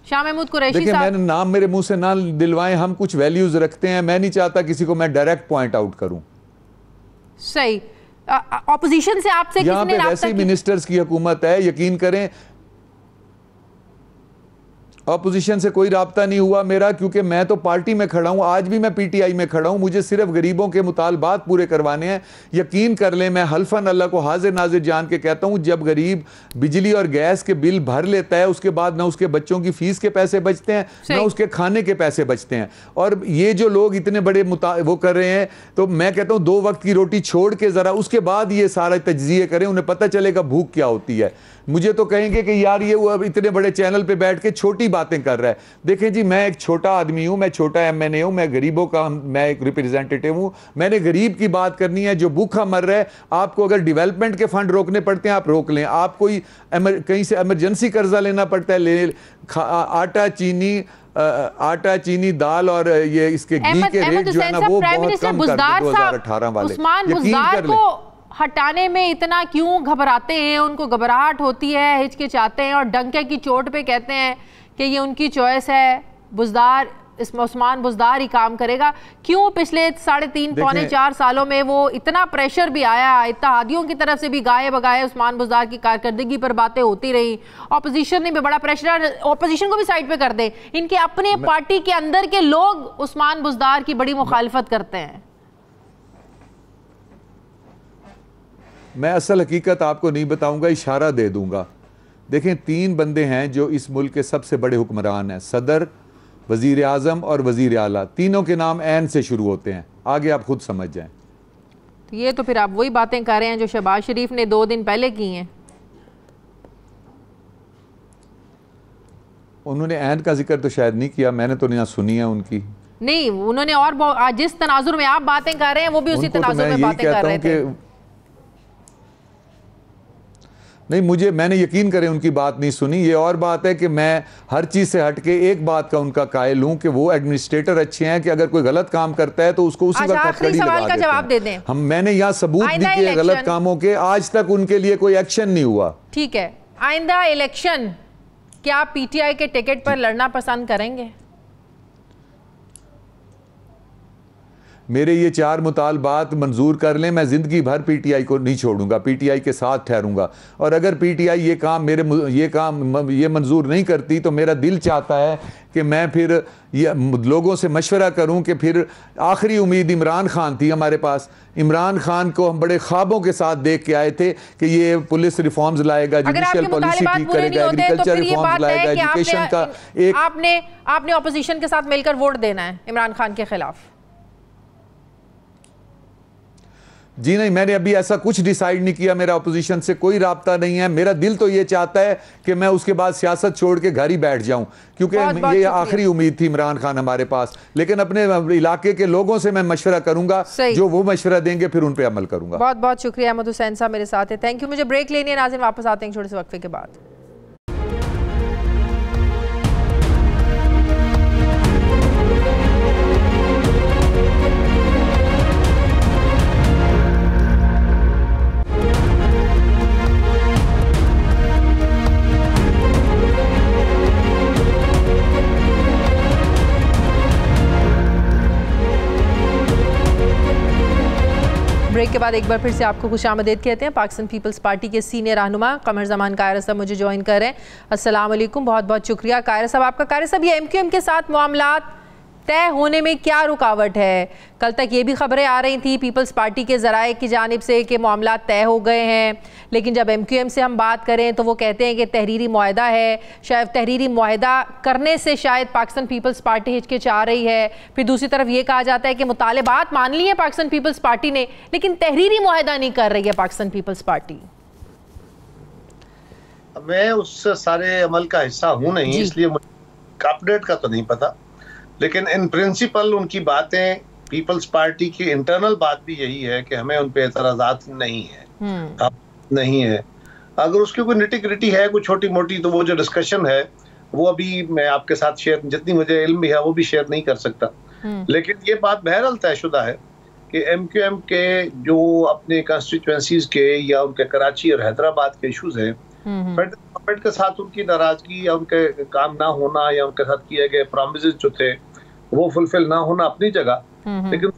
शाह महमूद कुरैशी साहब, देखिए मैंने नाम मेरे मुंह से ना दिलवाएं, हम कुछ वैल्यूज रखते हैं। मैं नहीं चाहता किसी को मैं डायरेक्ट पॉइंट आउट करूं। सही। ऑपोजिशन से आपसे यहाँ पे वैसे मिनिस्टर्स की हुकूमत है, यकीन करें ऑपोजिशन से कोई राब्ता नहीं हुआ मेरा, क्योंकि मैं तो पार्टी में खड़ा हूं। आज भी मैं PTI में खड़ा हूं। मुझे सिर्फ गरीबों के मुतालबात पूरे करवाने हैं। यकीन कर लें, मैं हल्फन अल्लाह को हाजिर नाजिर जान के कहता हूं, जब गरीब बिजली और गैस के बिल भर लेता है उसके बाद ना उसके बच्चों की फीस के पैसे बचते हैं ना उसके खाने के पैसे बचते हैं। और ये जो लोग इतने बड़े वो कर रहे हैं, तो मैं कहता हूं 2 वक्त की रोटी छोड़ के जरा उसके बाद ये सारा तज्जिए करें, उन्हें पता चलेगा भूख क्या होती है। मुझे तो कहेंगे कि यार ये वो अब इतने बड़े चैनल पे बैठ के छोटी बातें कर रहा है। देखें जी, मैं एक छोटा आदमी हूं, मैं छोटा MNA हूं, मैं गरीबों का मैं एक रिप्रेजेंटेटिव हूं। मैंने गरीब की बात करनी है जो भूखा मर रहा है। आपको अगर डेवलपमेंट के फंड रोकने पड़ते हैं आप रोक लें, आप कोई कहीं से इमरजेंसी कर्जा लेना पड़ता है आटा चीनी दाल और ये इसके घी के रेट जो है ना वो बहुत कम कर दिए 2018 वाले। यकीन कर हटाने में इतना क्यों घबराते हैं? उनको घबराहट होती है, हिचकिचाते हैं और डंके की चोट पे कहते हैं कि ये उनकी चॉइस है, बुज़दार इसमें उस्मान बुज़दार ही काम करेगा। क्यों पिछले 3.5 पौने 4 सालों में वो इतना प्रेशर भी आया, इत्तेहादियों की तरफ से भी गाए बगाए उस्मान बुज़दार की कारकर्दगी पर बातें होती रही, ऑपोजिशन ने भी बड़ा प्रेशर, ऑपोजिशन को भी साइड पे कर दे, इनके अपने पार्टी के अंदर के लोग उस्मान बुज़दार की बड़ी मुखालिफत करते हैं। मैं असल हकीकत आपको नहीं बताऊंगा, इशारा दे दूंगा। देखें 3 बंदे हैं जो इस मुल्क के सबसे बड़े हुक्मरान हैं, सदर, वजीर आजम और वजीर आला। तीनों के नाम एन से शुरू होते हैं, आगे आप खुद समझ जाएं। तो ये तो फिर आप वही बातें कर रहे हैं जो शहबाज शरीफ ने 2 दिन पहले की हैं। उन्होंने एन का जिक्र तो शायद नहीं किया, मैंने तो नहीं सुनी है उनकी। नहीं, उन्होंने और जिस तनाजुर में आप बातें कर रहे हैं वो भी उसी तनाजुर में बातें कर रहे थे। नहीं, मैंने यकीन करें उनकी बात नहीं सुनी। ये और बात है कि मैं हर चीज़ से हट के एक बात का उनका कायल हूँ कि वो एडमिनिस्ट्रेटर अच्छे हैं कि अगर कोई गलत काम करता है तो उसको उसी वक्त हथकड़ी लगा देते हैं। जवाब दे दें। मैंने यहाँ सबूत भी किए गलत कामों के, आज तक उनके लिए कोई एक्शन नहीं हुआ। ठीक है, आइंदा इलेक्शन क्या पीटीआई के टिकट पर लड़ना पसंद करेंगे? मेरे ये 4 मुतालबात मंजूर कर लें, मैं ज़िंदगी भर पीटीआई को नहीं छोड़ूंगा, पीटीआई के साथ ठहरूंगा। और अगर पीटीआई ये मंजूर नहीं करती तो मेरा दिल चाहता है कि मैं फिर ये लोगों से मशवरा करूं कि फिर आखिरी उम्मीद इमरान खान थी हमारे पास। इमरान खान को हम बड़े ख्वाबों के साथ देख के आए थे कि ये पुलिस रिफॉर्म्स लाएगा, जुडिशियल पॉलिसी ठीक करेगा, एग्रीकल्चर रिफॉर्म्स लाएगा, एजुकेशन का एक। आपने ऑपोजिशन के साथ मिलकर वोट देना है इमरान खान के खिलाफ? जी नहीं, मैंने अभी ऐसा कुछ डिसाइड नहीं किया, मेरा अपोजिशन से कोई राब्ता नहीं है। मेरा दिल तो ये चाहता है कि मैं उसके बाद सियासत छोड़ के घर ही बैठ जाऊं, क्योंकि ये आखिरी उम्मीद थी इमरान खान हमारे पास। लेकिन अपने इलाके के लोगों से मैं मशवरा करूंगा, जो वो मशवरा देंगे फिर उन पर अमल करूंगा। बहुत बहुत शुक्रिया। अहमद हुसैन साहब मेरे साथ है, थैंक यू। मुझे ब्रेक लेनी है नाज़रीन, वापस आते हैं छोटे से वक्फे के बाद। ब्रेक के बाद एक बार फिर से आपको खुशामदीद कहते हैं। पाकिस्तान पीपल्स पार्टी के सीनियर रहनुमा कमर जमान कायरा साहब मुझे ज्वाइन कर रहे हैं। अस्सलाम वालेकुम, बहुत बहुत शुक्रिया कायरा साहब आपका। कायरा साहब, ये एमक्यूएम के साथ मामलात तय होने में क्या रुकावट है? कल तक ये भी खबरें आ रही थी पीपल्स पार्टी के ज़राए की जानिब से कि मामलात तय हो गए हैं, लेकिन जब एमक्यूएम से हम बात करें तो वो कहते हैं कि तहरीरी मुआहदा है। शायद तहरीरी मुआहदा करने से शायद पाकिस्तान पीपल्स पार्टी हिचकिचा रही है। फिर दूसरी तरफ ये कहा जाता है कि मुतालिबात मान ली है पाकिस्तान पीपल्स पार्टी ने, लेकिन तहरीरी मुआहदा नहीं कर रही है पाकिस्तान पीपल्स पार्टी। मैं उस सारे अमल का हिस्सा हूँ नहीं, इसलिए मुझे अपडेट का तो नहीं पता, लेकिन इन प्रिंसिपल उनकी बातें, पीपल्स पार्टी की इंटरनल बात भी यही है कि हमें उन पे एतराज़ात नहीं है, नहीं है। अगर उसकी कोई निटी ग्रिटी है, कोई छोटी मोटी, तो वो जो डिस्कशन है वो अभी मैं आपके साथ शेयर, जितनी मुझे इल्म भी है वो भी शेयर नहीं कर सकता। लेकिन ये बात बहरहाल तयशुदा है कि एमक्यूएम के जो अपने कंस्टिट्यूएंसीज के या उनके कराची और हैदराबाद के इशूज हैं, फेडरल गवर्नमेंट के साथ उनकी नाराजगी या उनके काम ना होना या उनके साथ किए गए प्रॉमिसेस जो थे वो फुलफिल ना होना अपनी जगह, लेकिन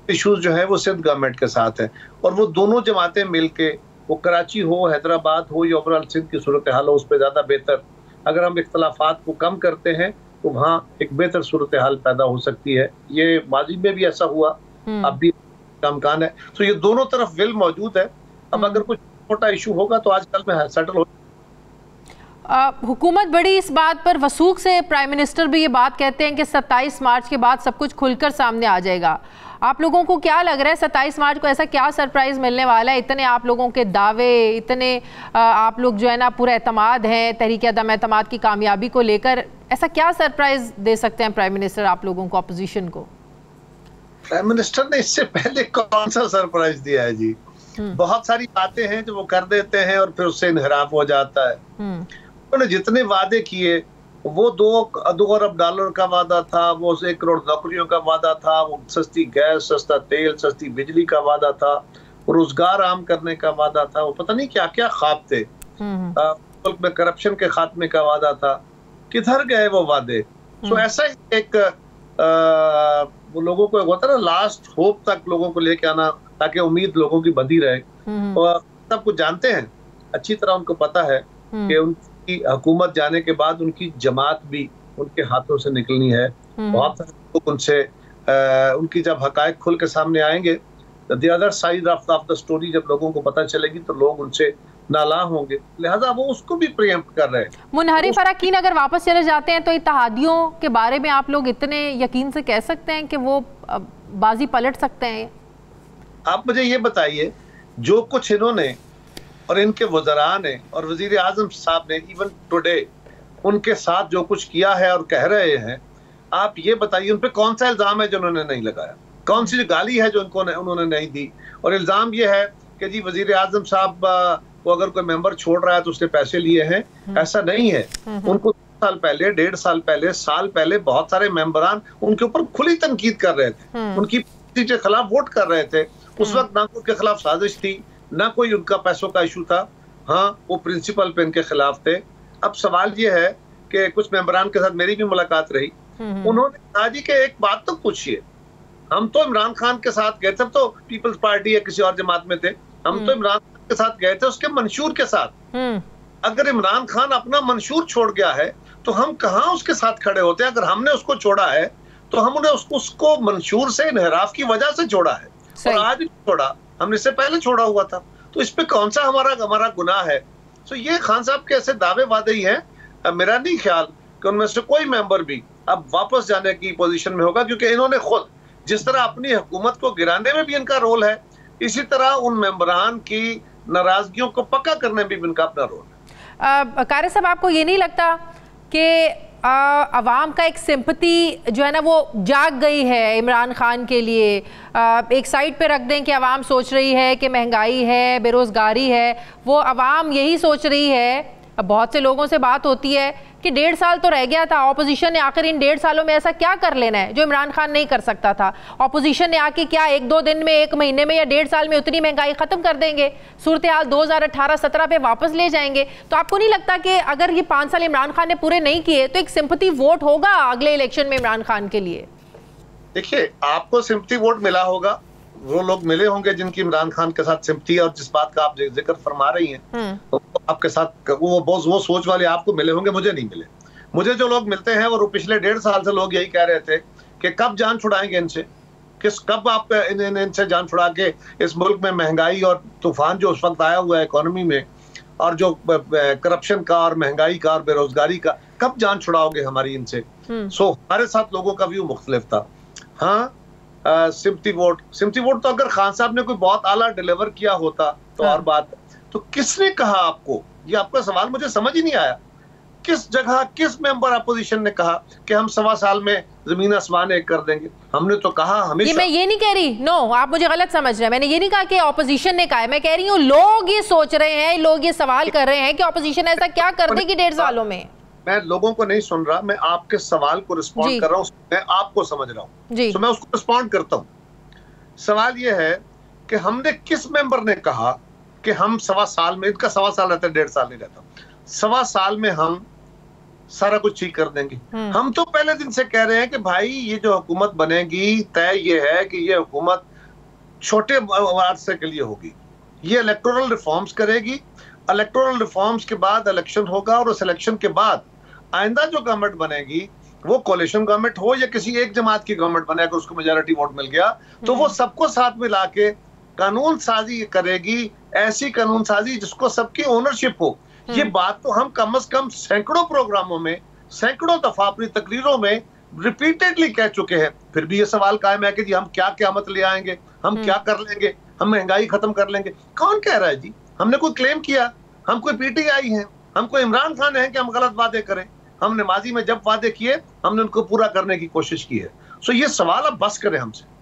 इश्यूज जो है वो सिंध गवर्नमेंट के साथ है। और वो दोनों जमातें मिलके, वो कराची हो, हैदराबाद हो या ओवरऑल सिंध की सूरत हाल हो, उस पर ज़्यादा बेहतर, अगर हम इख्तलाफात को कम करते हैं तो वहाँ एक बेहतर सूरत हाल पैदा हो सकती है। ये माजी में भी ऐसा हुआ, अब भी इम्कान है। तो ये दोनों तरफ विल मौजूद है। अब अगर कुछ छोटा इशू होगा तो आजकल में सेटल हो। हुकूमत बड़ी इस बात पर वसूख से, प्राइम मिनिस्टर भी ये बात कहते हैं कि 27 मार्च के बाद सब कुछ खुलकर सामने आ जाएगा। आप लोगों को क्या लग रहा है 27 मार्च को ऐसा क्या सरप्राइज मिलने वाला है? इतने आप लोगों के दावे, इतने आप लोग जो है ना पूरा एतमाद हैं तहरीक अदम एतमाद की कामयाबी को लेकर, ऐसा क्या सरप्राइज दे सकते हैं प्राइम मिनिस्टर आप लोगों को, अपोजिशन को? प्राइम मिनिस्टर ने इससे पहले कौन सा सरप्राइज दिया है जी? बहुत सारी बातें हैं जो वो कर देते हैं और फिर उससे इनहराफ हो जाता है। उन्होंने जितने वादे किए, वो 2 अरब डॉलर का वादा था, वो 1 करोड़ नौकरियों का वादा था, वो सस्ती गैस, सस्ता तेल, सस्ती बिजली का वादा था, रोजगार आम करने का वादा था, वो पता नहीं क्या क्या ख्वाब थे, मुल्क में करप्शन के खात्मे का वादा था। किधर गए वो वादे? तो ऐसा ही एक वो लोगों को होता है ना, लास्ट होप तक लोगों को लेके आना ताकि उम्मीद लोगों की बंधी रहे। और सब कुछ जानते हैं, अच्छी तरह उनको पता है कि उनकी हुकूमत जाने के बाद उनकी जमात भी उनके हाथों से निकलनी है। बहुत सारे लोग उनसे उनकी जब हकायक खुल के सामने आएंगे, the other side of the story जब लोगों को पता चलेगी तो लोग उनसे नाला होंगे, लिहाजा वो उसको भी प्रियम्प्ट कर रहे हैं। मुनहरिफ अरकान अगर वापस चले जाते हैं तो इत्तेहादियों के बारे में आप लोग इतने यकीन से कह सकते हैं कि वो बाजी पलट सकते हैं? आप मुझे ये बताइए, जो कुछ इन्होंने और इनके वज़रा ने और वज़ीर आज़म साहब ने इवन टुडे उनके साथ जो कुछ किया है और कह रहे हैं, आप ये बताइए उन पे कौन सा इल्ज़ाम है जो उन्होंने नहीं लगाया, कौन सी गाली है जो उन्होंने नहीं दी। और इल्ज़ाम ये है कि जी वज़ीर आज़म साहब वो अगर कोई मेंबर छोड़ रहा है तो उसने पैसे लिए हैं, ऐसा नहीं है। उनको 2 साल पहले, 1.5 साल पहले, साल पहले बहुत सारे मेंबरान उनके ऊपर खुली तनकीद कर रहे थे, उनकी के खिलाफ वोट कर रहे थे। उस वक्त ना उनके खिलाफ साजिश थी, ना कोई उनका पैसों का इशू था। हाँ, वो प्रिंसिपल पे इनके खिलाफ थे। अब सवाल ये है कि कुछ मेंबरान के साथ मेरी भी मुलाकात रही, उन्होंने कहा जी कि एक बात तो पूछिए, हम तो इमरान खान के साथ गए थे, तो पीपल्स पार्टी या किसी और जमात में थे, हम तो इमरान खान के साथ गए थे उसके मंशूर के साथ। अगर इमरान खान अपना मंशूर छोड़ गया है तो हम कहाँ उसके साथ खड़े होते हैं? अगर हमने उसको छोड़ा है तो हमने उसको मंशूर से इनहराफ की वजह से छोड़ा है, और आज छोड़ा, हमने इससे पहले छोड़ा हुआ था, तो इस पे कौन सा हमारा गुनाह है? तो ये खान साहब के ऐसे दावे वादे ही हैं। मेरा नहीं ख्याल कि उनमें से कोई मेंबर भी अब वापस जाने की पोजीशन में होगा, क्योंकि इन्होंने खुद जिस तरह अपनी हुकूमत को गिराने में भी इनका रोल है, इसी तरह उन मेंबरान की नाराजगियों को पक्का करने में भी इनका अपना रोल है। कारी साहब, आपको ये नहीं लगता कि अवाम का एक सिंपैथी जो है ना वो जाग गई है इमरान खान के लिए? एक साइड पे रख दें कि अवाम सोच रही है कि महंगाई है, बेरोज़गारी है, वो अवाम यही सोच रही है। अब बहुत से लोगों से बात होती है कि 1.5 साल तो रह गया था, ऑपोजिशन ने आखिर इन 1.5 सालों में ऐसा क्या कर लेना है जो इमरान खान नहीं कर सकता था? ऑपोजिशन ने आके क्या 1-2 दिन में, 1 महीने में या 1.5 साल में उतनी महंगाई खत्म कर देंगे, सूरत हाल 2018-17 पे वापस ले जाएंगे? तो आपको नहीं लगता कि अगर ये 5 साल इमरान खान ने पूरे नहीं किए तो एक सिंपैथी वोट होगा अगले इलेक्शन में इमरान खान के लिए? देखिए, आपको सिंपैथी वोट मिला होगा, वो लोग मिले होंगे जिनकी इमरान खान के साथ सिंपैथी, और जिस बात का आप जिक्र फरमा रही हैं तो आपके साथ वो सोच वाले आपको मिले होंगे, मुझे नहीं मिले। मुझे जो लोग मिलते हैं वो पिछले 1.5 साल से लोग यही कह रहे थे कि कब जान छुड़ाएंगे इनसे, कब आप इनसे जान छुड़ा के इस मुल्क में महंगाई और तूफान जो उस वक्त आया हुआ है इकोनॉमी में, और जो करप्शन का और महंगाई का और बेरोजगारी का, कब जान छुड़ाओगे हमारी इनसे? सो हमारे साथ लोगों का व्यू मुख्तलिफ था। हाँ, सिंपैथी वोट तो अगर खान साहब ने कोई बहुत आला डिलीवर किया होता तो और बात। तो किसने कहा आपको? ये आपका सवाल मुझे समझ ही नहीं आया। किस जगह, किस मेंबर अपोजिशन ने कहा कि हम 1.25 साल में जमीन आसमान एक कर देंगे? हमने तो कहा हमेशा। मैं ये नहीं कह रही, नो, आप मुझे गलत समझ रहे हैं। मैंने ये नहीं कहा कि ऑपोजिशन ने कहा है, मैं कह रही हूँ लोग ये सोच रहे हैं, लोग ये सवाल कर रहे हैं कि ऑपोजिशन ऐसा क्या कर देगी 1.5 सालों में। मैं लोगों को नहीं सुन रहा, मैं आपके सवाल को रिस्पॉन्ड कर रहा हूँ, मैं आपको समझ रहा हूँ, तो मैं उसको रिस्पॉन्ड करता हूँ। सवाल ये है कि हमने किस मेंबर ने कहा कि हम 1.25 साल में, इनका 1.25 साल रहता है, 1.5 साल नहीं रहता, 1.25 साल में हम सारा कुछ ठीक कर देंगे। हम तो पहले दिन से कह रहे हैं कि भाई ये जो हुकूमत बनेगी, तय ये है कि ये हुकूमत छोटे अरसे के लिए होगी, ये इलेक्टोरल रिफॉर्म्स करेगी, इलेक्टोरल रिफॉर्म्स के बाद इलेक्शन होगा, और उस इलेक्शन के बाद आइंदा जो गवर्नमेंट बनेगी वो कोalition गवर्नमेंट हो या किसी एक जमात की गवर्नमेंट बने, अगर उसको मेजॉरिटी वोट मिल गया तो वो सबको साथ में लाके कानून साजी करेगी, ऐसी कानून साजी जिसको सबकी ओनरशिप हो। ये बात तो हम कम से कम सैकड़ों प्रोग्रामों में, सैकड़ों दफा अपनी तकरीरों में रिपीटेडली कह चुके हैं। फिर भी ये सवाल कायम है कि जी हम क्या क़यामत ले आएंगे, हम क्या कर लेंगे, हम महंगाई खत्म कर लेंगे। कौन कह रहा है जी? हमने कोई क्लेम किया? हम कोई पीटीआई हैं, हम कोई इमरान खान हैं कि हम गलत वादे करें? हमने माजी में जब वादे किए हमने उनको पूरा करने की कोशिश की है। सो ये सवाल अब बस करें हमसे।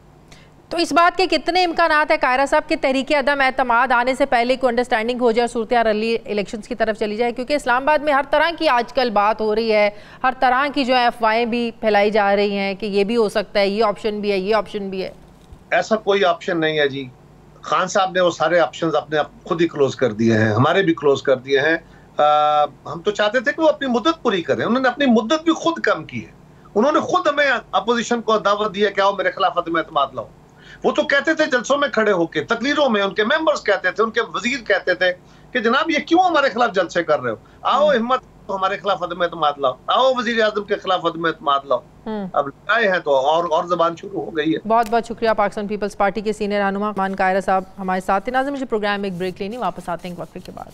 तो इस बात के कितने इम्कानात है कायरा साहब कि तहरीक अदम एतमाद आने से पहले कोई अंडरस्टैंडिंग हो जाए, सूरत अर्ली इलेक्शंस की तरफ चली जाए? क्योंकि इस्लामाबाद में हर तरह की आजकल बात हो रही है, हर तरह की जो है अफवाहें भी फैलाई जा रही हैं कि ये भी हो सकता है, ये ऑप्शन भी है, ये ऑप्शन भी है। ऐसा कोई ऑप्शन नहीं है जी। खान साहब ने वो सारे ऑप्शंस अपने खुद ही क्लोज कर दिए हैं, हमारे भी क्लोज कर दिए हैं। हम तो चाहते थे कि वो अपनी मुद्दत पूरी करें, उन्होंने अपनी मुद्दत भी खुद कम की है। उन्होंने खुद हमें अपोजिशन को दावत दी है कि आओ मेरे खिलाफ अदम एतमाद लाओ। वो तो कहते थे जलसों में खड़े होकर, तकरीरों में उनके मेंबर्स कहते थे, उनके वजीर कहते थे कि जनाब ये क्यों हमारे खिलाफ जलसे कर रहे हो, आओ हिम्मत तो हमारे खिलाफ अदम एतमाद लाओ, आओ वजीर आजम के खिलाफ अदम एतमाद लाओ। अब आए हैं तो और जबान शुरू हो गई है। बहुत बहुत शुक्रिया पाकिस्तान पीपल्स पार्टी के सीनियर रहनुमा मान कायरा साहब हमारे साथ थे। नाज़रीन, मुझे प्रोग्राम में एक ब्रेक लेनी, वापस आते हैं एक वक्त के बाद।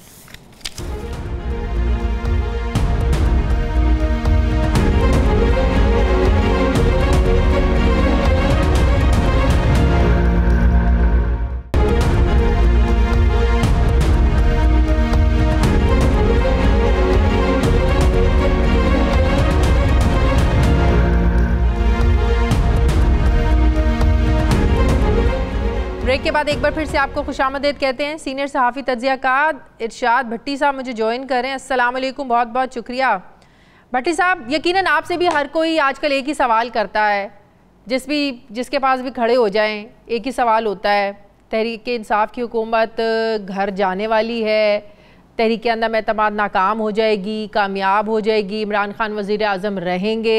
ब्रेक के बाद एक बार फिर से आपको खुशामदीद कहते हैं। सीनियर सहाफ़ी तज्ज़ियाकार इरशाद भट्टी साहब मुझे ज्वाइन कर रहे हैं। अस्सलाम वालेकुम, बहुत बहुत शुक्रिया। भट्टी साहब, यकीनन आपसे भी हर कोई आजकल एक ही सवाल करता है, जिसके पास भी खड़े हो जाएं एक ही सवाल होता है, तहरीक इंसाफ की हुकूमत घर जाने वाली है, तहरीक अंदम एतमाद नाकाम हो जाएगी, कामयाब हो जाएगी, इमरान खान वज़ीर आज़म रहेंगे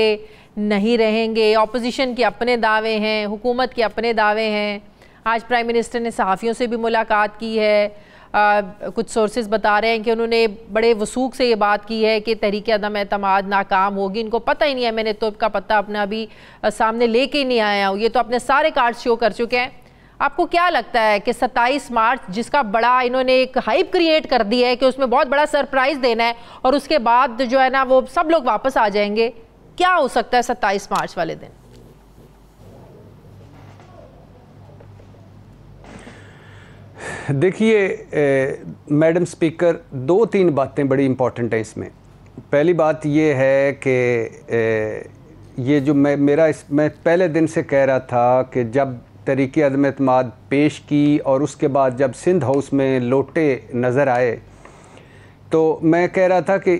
नहीं रहेंगे, अपोजिशन के अपने दावे हैं, हुकूमत के अपने दावे हैं। आज प्राइम मिनिस्टर ने सहाफ़ियों से भी मुलाकात की है। कुछ सोर्सेज बता रहे हैं कि उन्होंने बड़े वसूख से ये बात की है कि तहरीक अदम एतमाद नाकाम होगी। इनको पता ही नहीं है, मैंने तो का पता अपना अभी सामने लेके ही नहीं आया हूँ, ये तो अपने सारे कार्ड शो कर चुके हैं। आपको क्या लगता है कि 27 मार्च जिसका बड़ा इन्होंने एक हाइप क्रिएट कर दी है कि उसमें बहुत बड़ा सरप्राइज़ देना है और उसके बाद जो है ना वो सब लोग वापस आ जाएंगे, क्या हो सकता है 27 मार्च वाले दिन? देखिए मैडम स्पीकर, 2-3 बातें बड़ी इम्पॉर्टेंट हैं इसमें। पहली बात ये है कि ये जो मैं पहले दिन से कह रहा था कि जब तहरीक अदम एतमाद पेश की और उसके बाद जब सिंध हाउस में लोटे नज़र आए तो मैं कह रहा था कि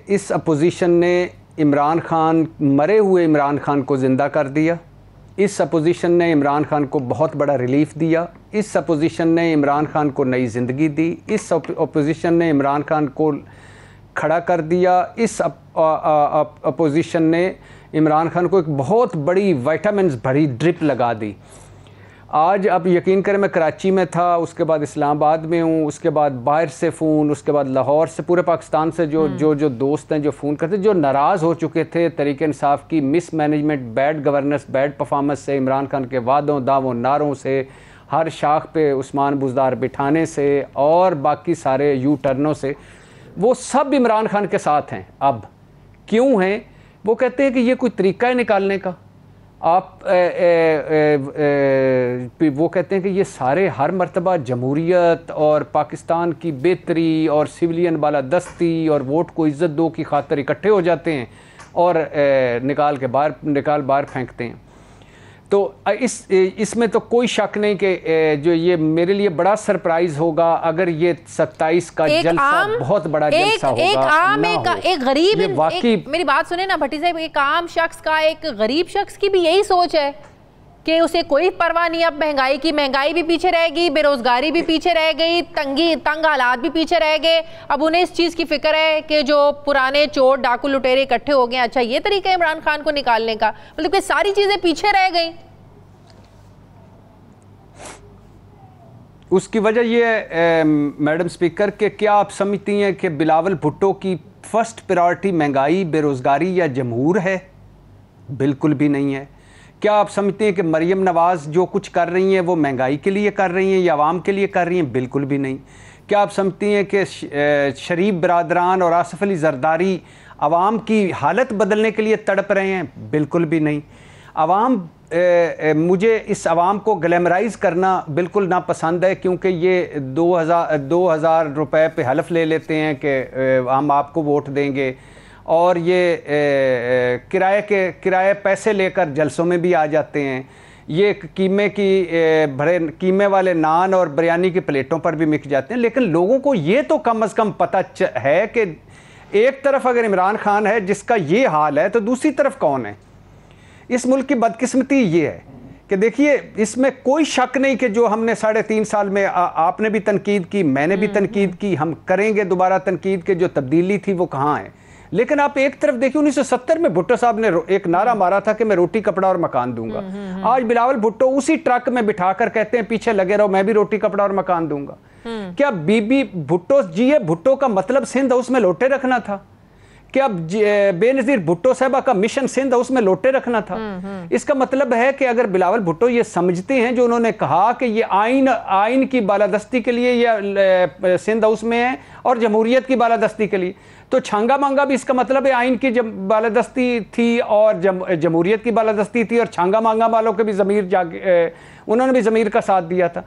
इस अपोजिशन ने इमरान खान, मरे हुए इमरान खान को ज़िंदा कर दिया। इस अपोजिशन ने इमरान खान को बहुत बड़ा रिलीफ दिया। इस अपोजिशन ने इमरान खान को नई ज़िंदगी दी। इस अपोजिशन ने इमरान खान को खड़ा कर दिया। इस अपोजिशन ने इमरान खान को एक बहुत बड़ी विटामिन्स भरी ड्रिप लगा दी। आज अब यकीन करें, मैं कराची में था, उसके बाद इस्लामाबाद में हूँ, उसके बाद बाहर से फ़ोन, उसके बाद लाहौर से, पूरे पाकिस्तान से जो दोस्त हैं जो फ़ोन करते, जो नाराज़ हो चुके थे तहरीक इंसाफ की miss management, bad governance, bad performance से, इमरान खान के वादों दावों नारों से, हर शाख पे उस्मान बुज़दार बिठाने से और बाकी सारे यू टर्नों से, वो सब इमरान खान के साथ हैं। अब क्यों हैं? वो कहते हैं कि ये कोई तरीका है निकालने का। आप वो कहते हैं कि ये सारे हर मर्तबा जमहूरियत और पाकिस्तान की बेहतरी और सिविलियन बालादस्ती और वोट को इज़्ज़त दो की खातिर इकट्ठे हो जाते हैं और निकाल बाहर फेंकते हैं। तो इसमें तो कोई शक नहीं कि जो ये मेरे लिए बड़ा सरप्राइज होगा अगर ये 27 का जलसा बहुत बड़ा जलसा होगा। एक गरीब, मेरी बात सुने ना भट्टी साहब, एक आम शख्स का, एक गरीब शख्स की भी यही सोच है कि उसे कोई परवाह नहीं अब महंगाई की। महंगाई भी पीछे रहेगी, बेरोजगारी भी पीछे रह गई, तंग हालात भी पीछे रह गए। अब उन्हें इस चीज़ की फिक्र है कि जो पुराने चोर डाकू लुटेरे इकट्ठे हो गए, अच्छा ये तरीका है इमरान खान को निकालने का, मतलब कि सारी चीज़ें पीछे रह गई। उसकी वजह ये मैडम स्पीकर के क्या आप समझती हैं कि बिलावल भुट्टो की फर्स्ट प्रायोरिटी महंगाई, बेरोज़गारी या जमहूर है? बिल्कुल भी नहीं है। क्या आप समझते हैं कि मरियम नवाज़ जो कुछ कर रही हैं वो महंगाई के लिए कर रही हैं या आवाम के लिए कर रही हैं? बिल्कुल भी नहीं। क्या आप समझती हैं कि शरीफ बरादरान और आसिफ अली जरदारी आवाम की हालत बदलने के लिए तड़प रहे हैं? बिल्कुल भी नहीं। आवाम मुझे इस आवाम को ग्लैमराइज़ करना बिल्कुल नापसंद है, क्योंकि ये 2000 रुपए पे हलफ ले लेते हैं कि हम आपको वोट देंगे और ये किराए पैसे लेकर जलसों में भी आ जाते हैं। ये कीमे वाले नान और बिरयानी की प्लेटों पर भी मिक जाते हैं। लेकिन लोगों को ये तो कम से कम पता है कि एक तरफ अगर इमरान खान है जिसका ये हाल है, तो दूसरी तरफ कौन है। इस मुल्क की बदकिस्मती ये है कि देखिए, इसमें कोई शक नहीं कि जो हमने 3.5 साल में आपने भी तनकीद की, मैंने भी तनकीद की, हम करेंगे दोबारा तनकीद के, जो तब्दीली थी वो कहाँ है। लेकिन आप एक तरफ देखिए, 1970 में भुट्टो साहब ने एक नारा मारा था कि मैं रोटी कपड़ा और मकान दूंगा। आज बिलावल भुट्टो उसी ट्रक में बिठाकर कहते हैं पीछे लगे रहो, मैं भी रोटी कपड़ा और मकान दूंगा। क्या बीबी भुट्टो जी भुट्टो का मतलब सिंध हाउस में लोटे रखना था? क्या बेनजीर भुट्टो साहबा का मिशन सिंध हाउस में लोटे रखना था? इसका मतलब है कि अगर बिलावल भुट्टो ये समझते हैं जो उन्होंने कहा कि ये आइन की बालादस्ती के लिए या सिंध हाउस में है और जमहूरियत की बालादस्ती के लिए, तो छांगा मांगा भी इसका मतलब है आइन की बालादस्ती थी और जमहूरियत की बालादस्ती थी, और छांगा मांगा वालों के भी ज़मीर उन्होंने भी ज़मीर का साथ दिया था।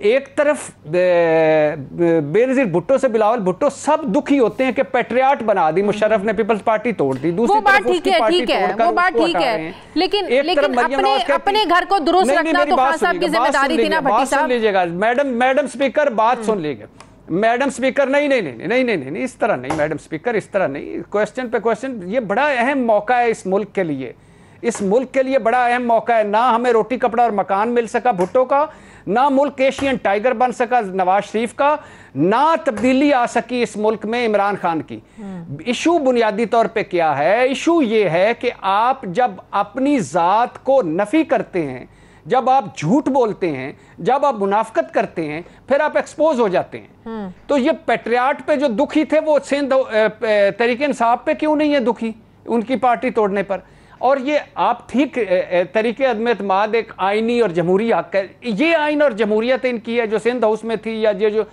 एक तरफ बेनज़ीर भुट्टो से बिलावल भुट्टो सब दुखी होते हैं कि पेट्रियाट बना दी मुशर्रफ ने, पीपल्स पार्टी तोड़ दी। दूसरी तरफ उसकी पार्टी तोड़कर वो बात ठीक है, लेकिन अपने घर को दुरुस्त रखना तो खान साहब की जिम्मेदारी थी ना भट्टी साहब। लीजिएगा मैडम स्पीकर, बात सुन लीजिएगा मैडम स्पीकर। नहीं, इस तरह नहीं मैडम स्पीकर, इस तरह नहीं, क्वेश्चन पे क्वेश्चन। ये बड़ा अहम मौका है इस मुल्क के लिए, इस मुल्क के लिए बड़ा अहम मौका है। ना हमें रोटी कपड़ा और मकान मिल सका भुट्टो का, ना मुल्क एशियन टाइगर बन सका नवाज शरीफ का, ना तब्दीली आ सकी इस मुल्क में इमरान खान की। इशू बुनियादी तौर पे क्या है? इशू ये है कि आप जब अपनी जात को नफी करते हैं, जब आप झूठ बोलते हैं, जब आप मुनाफकत करते हैं, फिर आप एक्सपोज हो जाते हैं। तो ये पेट्रियाट पे जो दुखी थे वो सिंध तहरीक इंसाफ पे क्यों नहीं है दुखी उनकी पार्टी तोड़ने पर? और ये आप ठीक तरीके अदम-ए-एतमाद एक आइनी और जमहूरी हक है, ये आइन और जमहूरियत इनकी है जो सिंध हाउस में थी, या ये जो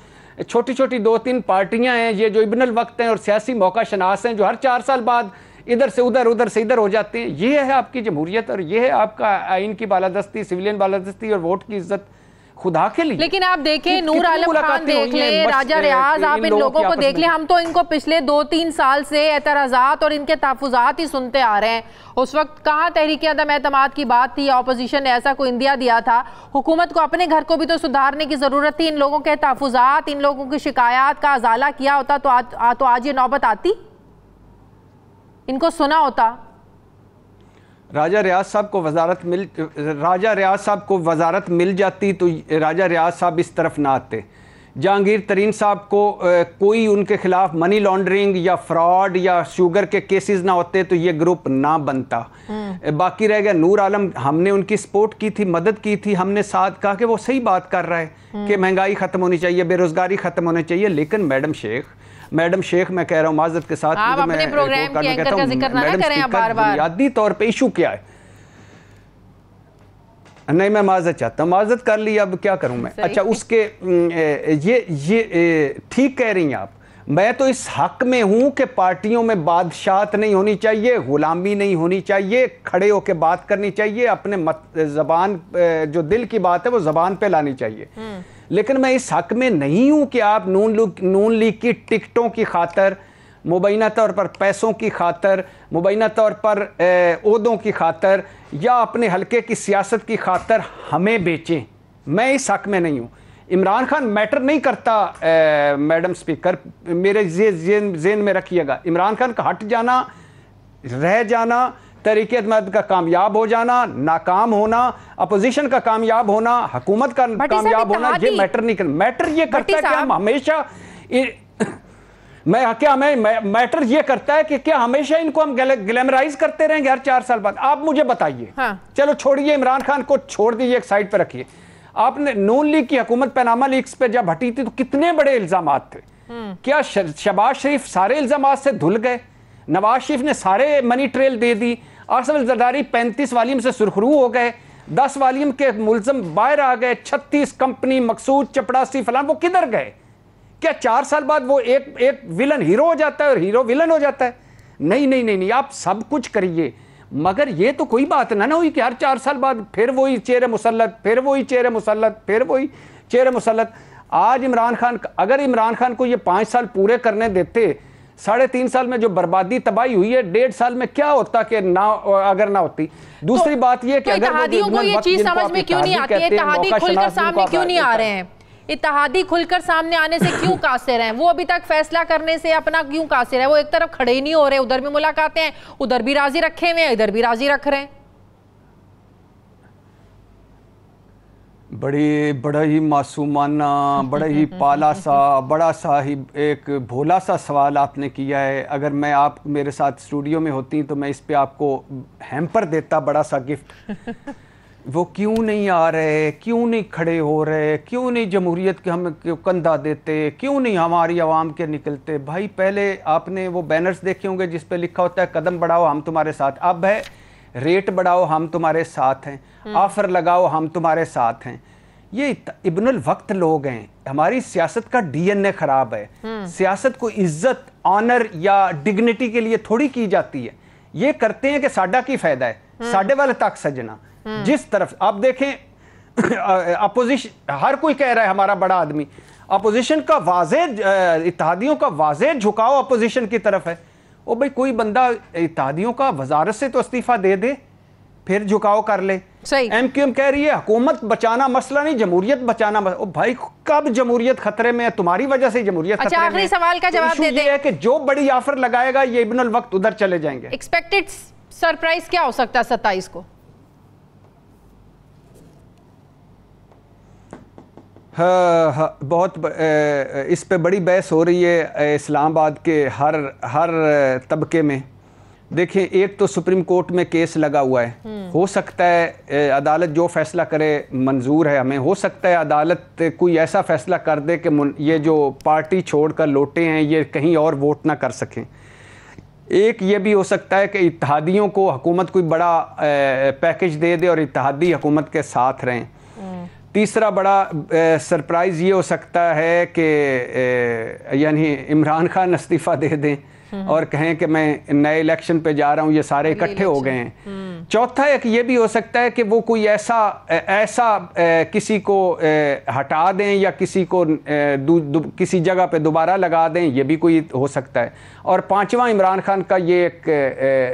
छोटी छोटी 2-3 पार्टियां हैं, ये जो इब्नुल वक्त हैं और सियासी मौका शनास हैं जो हर 4 साल बाद इधर से उधर, उधर से इधर हो जाते हैं, ये है आपकी जमहूरियत और ये है आपका आइन की बालादस्ती, सिविलियन बालादस्ती और वोट की इज्जत खुदा के लिए। लेकिन आप देखें नूर आलम खान देख ले, राजा रियाज, आप इन लोगों को देख ले, हम तो इनको पिछले 2-3 साल से एतराज़ात और इनके तहफ़्फ़ुज़ात ही सुनते आ रहे हैं। उस वक्त कहाँ तहरीक अदम एतमाद की बात थी, ऑपोजिशन ने ऐसा कोई इंदिया दिया था? हुकूमत को अपने घर को भी तो सुधारने की ज़रूरत थी। इन लोगों के तहफ़्फ़ुज़ात, इन लोगों की शिकायत का अजाला किया होता तो आज ये नौबत आती, इनको सुना होता। राजा रियाज साहब को वजारत मिल जाती तो राजा रियाज साहब इस तरफ ना आते। जहांगीर तरीन साहब को कोई उनके खिलाफ मनी लॉन्ड्रिंग या फ्रॉड या शुगर के केसेस ना होते तो ये ग्रुप ना बनता। बाकी रह गया नूर आलम, हमने उनकी सपोर्ट की थी, मदद की थी, हमने साथ कहा कि वो सही बात कर रहा है कि महंगाई ख़त्म होनी चाहिए, बेरोज़गारी ख़त्म होनी चाहिए। लेकिन मैडम शेख मैं कह रहा हूँ माजरत के साथ, आप अपने प्रोग्राम के एंकर का जिक्र ना करें बार-बार। बुनियादी तौर पे इशू क्या है? नहीं, मैं माजरत चाहता हूँ, माजरत कर ली, अब क्या करूँ मैं। अच्छा, उसके ये ठीक कह रही हैं आप। मैं तो इस हक में हूँ कि पार्टियों में बादशाहत नहीं होनी चाहिए, गुलामी नहीं होनी चाहिए, खड़े होकर बात करनी चाहिए, अपने ज़बान जो दिल की बात है वो ज़बान पे लानी चाहिए। लेकिन मैं इस हक में नहीं हूं कि आप नून लीग की टिकटों की खातर, मुबैना तौर पर पैसों की खातर, मुबैना तौर पर ओहदों की खातर या अपने हलके की सियासत की खातर हमें बेचें। मैं इस हक में नहीं हूं। इमरान खान मैटर नहीं करता मैडम स्पीकर, मेरे ज़हन में रखिएगा। इमरान खान का हट जाना, रह जाना, तरीके अदम का कामयाब हो जाना, नाकाम होना, अपोजिशन का कामयाब होना, हुकूमत का कामयाब होना, ये मैटर नहीं करता। मैटर ये करता है कि हम हमेशा मैटर ये करता है कि क्या हमेशा इनको हम ग्लैमराइज करते रहेंगे हर 4 साल बाद? आप मुझे बताइए। हाँ। चलो छोड़िए, इमरान खान को छोड़ दीजिए, एक साइड पर रखिए। आपने नून लीग की हुकूमत पैनामा लीक्स पे जब हटी थी तो कितने बड़े इल्जामात थे। क्या शहबाज शरीफ सारे इल्जामात से धुल गए? नवाज शरीफ ने सारे मनी ट्रेल दे दी। आसिफ जरदारी 35 वालियम से सुरखरू हो गए, 10 वालियम के मुलजम बाहर आ गए, 36 कंपनी, मकसूद, चपड़ासी, फलान, वो किधर गए? क्या 4 साल बाद वो एक विलन हीरो हो जाता है और हीरो विलन हो जाता है? नहीं, आप सब कुछ करिए, मगर ये तो कोई बात ना हुई कि हर 4 साल बाद फिर वही चेहरे मुसल्लत, फिर वही चेहरे मुसल्लत, फिर वही चेहरे मुसल्लत। आज इमरान खान, अगर इमरान खान को ये 5 साल पूरे करने देते, 3.5 साल में जो बर्बादी तबाही हुई है, 1.5 साल में क्या होता कि ना, अगर ना होती। दूसरी बात ये कि इत्तेहादियों को ये चीज समझ में क्यों नहीं आती है? इत्तेहादी खुलकर सामने क्यों नहीं आ रहे हैं? इत्तेहादी खुलकर सामने आने से क्यों कासिर हैं? वो अभी तक फैसला करने से अपना क्यों कासिर है? वो एक तरफ खड़े ही नहीं हो रहे, उधर भी मुलाकातें हैं, उधर भी राजी रखे हुए हैं, इधर भी राजी रख रहे हैं। बड़ा ही मासूमाना, बड़ा ही पाला सा, बड़ा सा ही एक भोला सा सवाल आपने किया है। अगर मैं आप मेरे साथ स्टूडियो में होती तो मैं इस पे आपको हैम्पर देता, बड़ा सा गिफ्ट। वो क्यों नहीं आ रहे, क्यों नहीं खड़े हो रहे, क्यों नहीं जमहूरियत के हम कंधा देते, क्यों नहीं हमारी आवाम के निकलते? भाई, पहले आपने वो बैनर्स देखे होंगे जिस पे लिखा होता है कदम बढ़ाओ हम तुम्हारे साथ। अब है रेट बढ़ाओ हम तुम्हारे साथ हैं, ऑफर लगाओ हम तुम्हारे साथ हैं। ये इब्नुल वक्त लोग हैं। हमारी सियासत का डीएनए खराब है। सियासत को इज्जत, ऑनर या डिग्निटी के लिए थोड़ी की जाती है। ये करते हैं कि साडा की फायदा है, साडे वाले तक सजना। जिस तरफ आप देखें, अपोजिशन, हर कोई कह रहा है हमारा बड़ा आदमी, अपोजिशन का वाज़ेह, इत्तेहादियों का वाज़ेह झुकाव अपोजिशन की तरफ है। ओ भाई, कोई बंदा इत्तेहादियों का वजारत से तो इस्तीफा दे दे, फिर झुकाव कर ले। सही। एमक्यूएम कह रही है हुकूमत बचाना मसला नहीं, जमहूरियत बचाना ओ भाई, कब जमहूरियत खतरे में है? तुम्हारी वजह से जमहूरियत खतरे में है। आखिरी सवाल का जवाब दे दे। ये है कि जो बड़ी ऑफर लगाएगा ये इब्नुल वक्त उधर चले जाएंगे। एक्सपेक्टेड सरप्राइज क्या हो सकता है 27 को? हाँ, बहुत इस पे बड़ी बहस हो रही है इस्लामाबाद के हर तबके में। देखिए, एक तो सुप्रीम कोर्ट में केस लगा हुआ है, हो सकता है अदालत जो फैसला करे मंजूर है हमें, हो सकता है अदालत कोई ऐसा फैसला कर दे कि ये जो पार्टी छोड़कर लौटे हैं ये कहीं और वोट ना कर सकें। एक ये भी हो सकता है कि इत्तेहादियों को हुकूमत कोई बड़ा पैकेज दे दे और इत्तेहादी हुकूमत के साथ रहें। तीसरा बड़ा सरप्राइज़ ये हो सकता है कि यानी इमरान खान इस्तीफ़ा दे दें और कहें कि मैं नए इलेक्शन पे जा रहा हूँ, ये सारे इकट्ठे हो गए हैं। चौथा एक ये भी हो सकता है कि वो कोई ऐसा किसी को हटा दें या किसी को किसी जगह पे दोबारा लगा दें, ये भी कोई हो सकता है। और पांचवा, इमरान खान का ये एक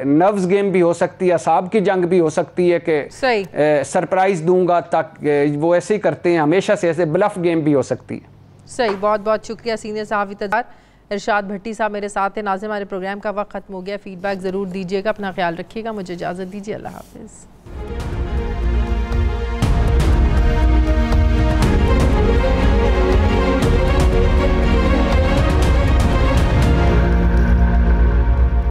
नर्व्स गेम भी हो सकती है, असाब की जंग भी हो सकती है कि सरप्राइज़ दूंगा, तक वो ऐसे ही करते हैं हमेशा से, ऐसे ब्लफ गेम भी हो सकती है। सही, बहुत बहुत शुक्रिया सीनियर सहाफ़ी तदार इरशाद भट्टी साहब मेरे साथ हैं। नाज़िम, हमारे प्रोग्राम का वक्त ख़त्म हो गया। फीडबैक ज़रूर दीजिएगा, अपना ख्याल रखिएगा। मुझे इजाज़त दीजिए, अल्लाह हाफ़िज़।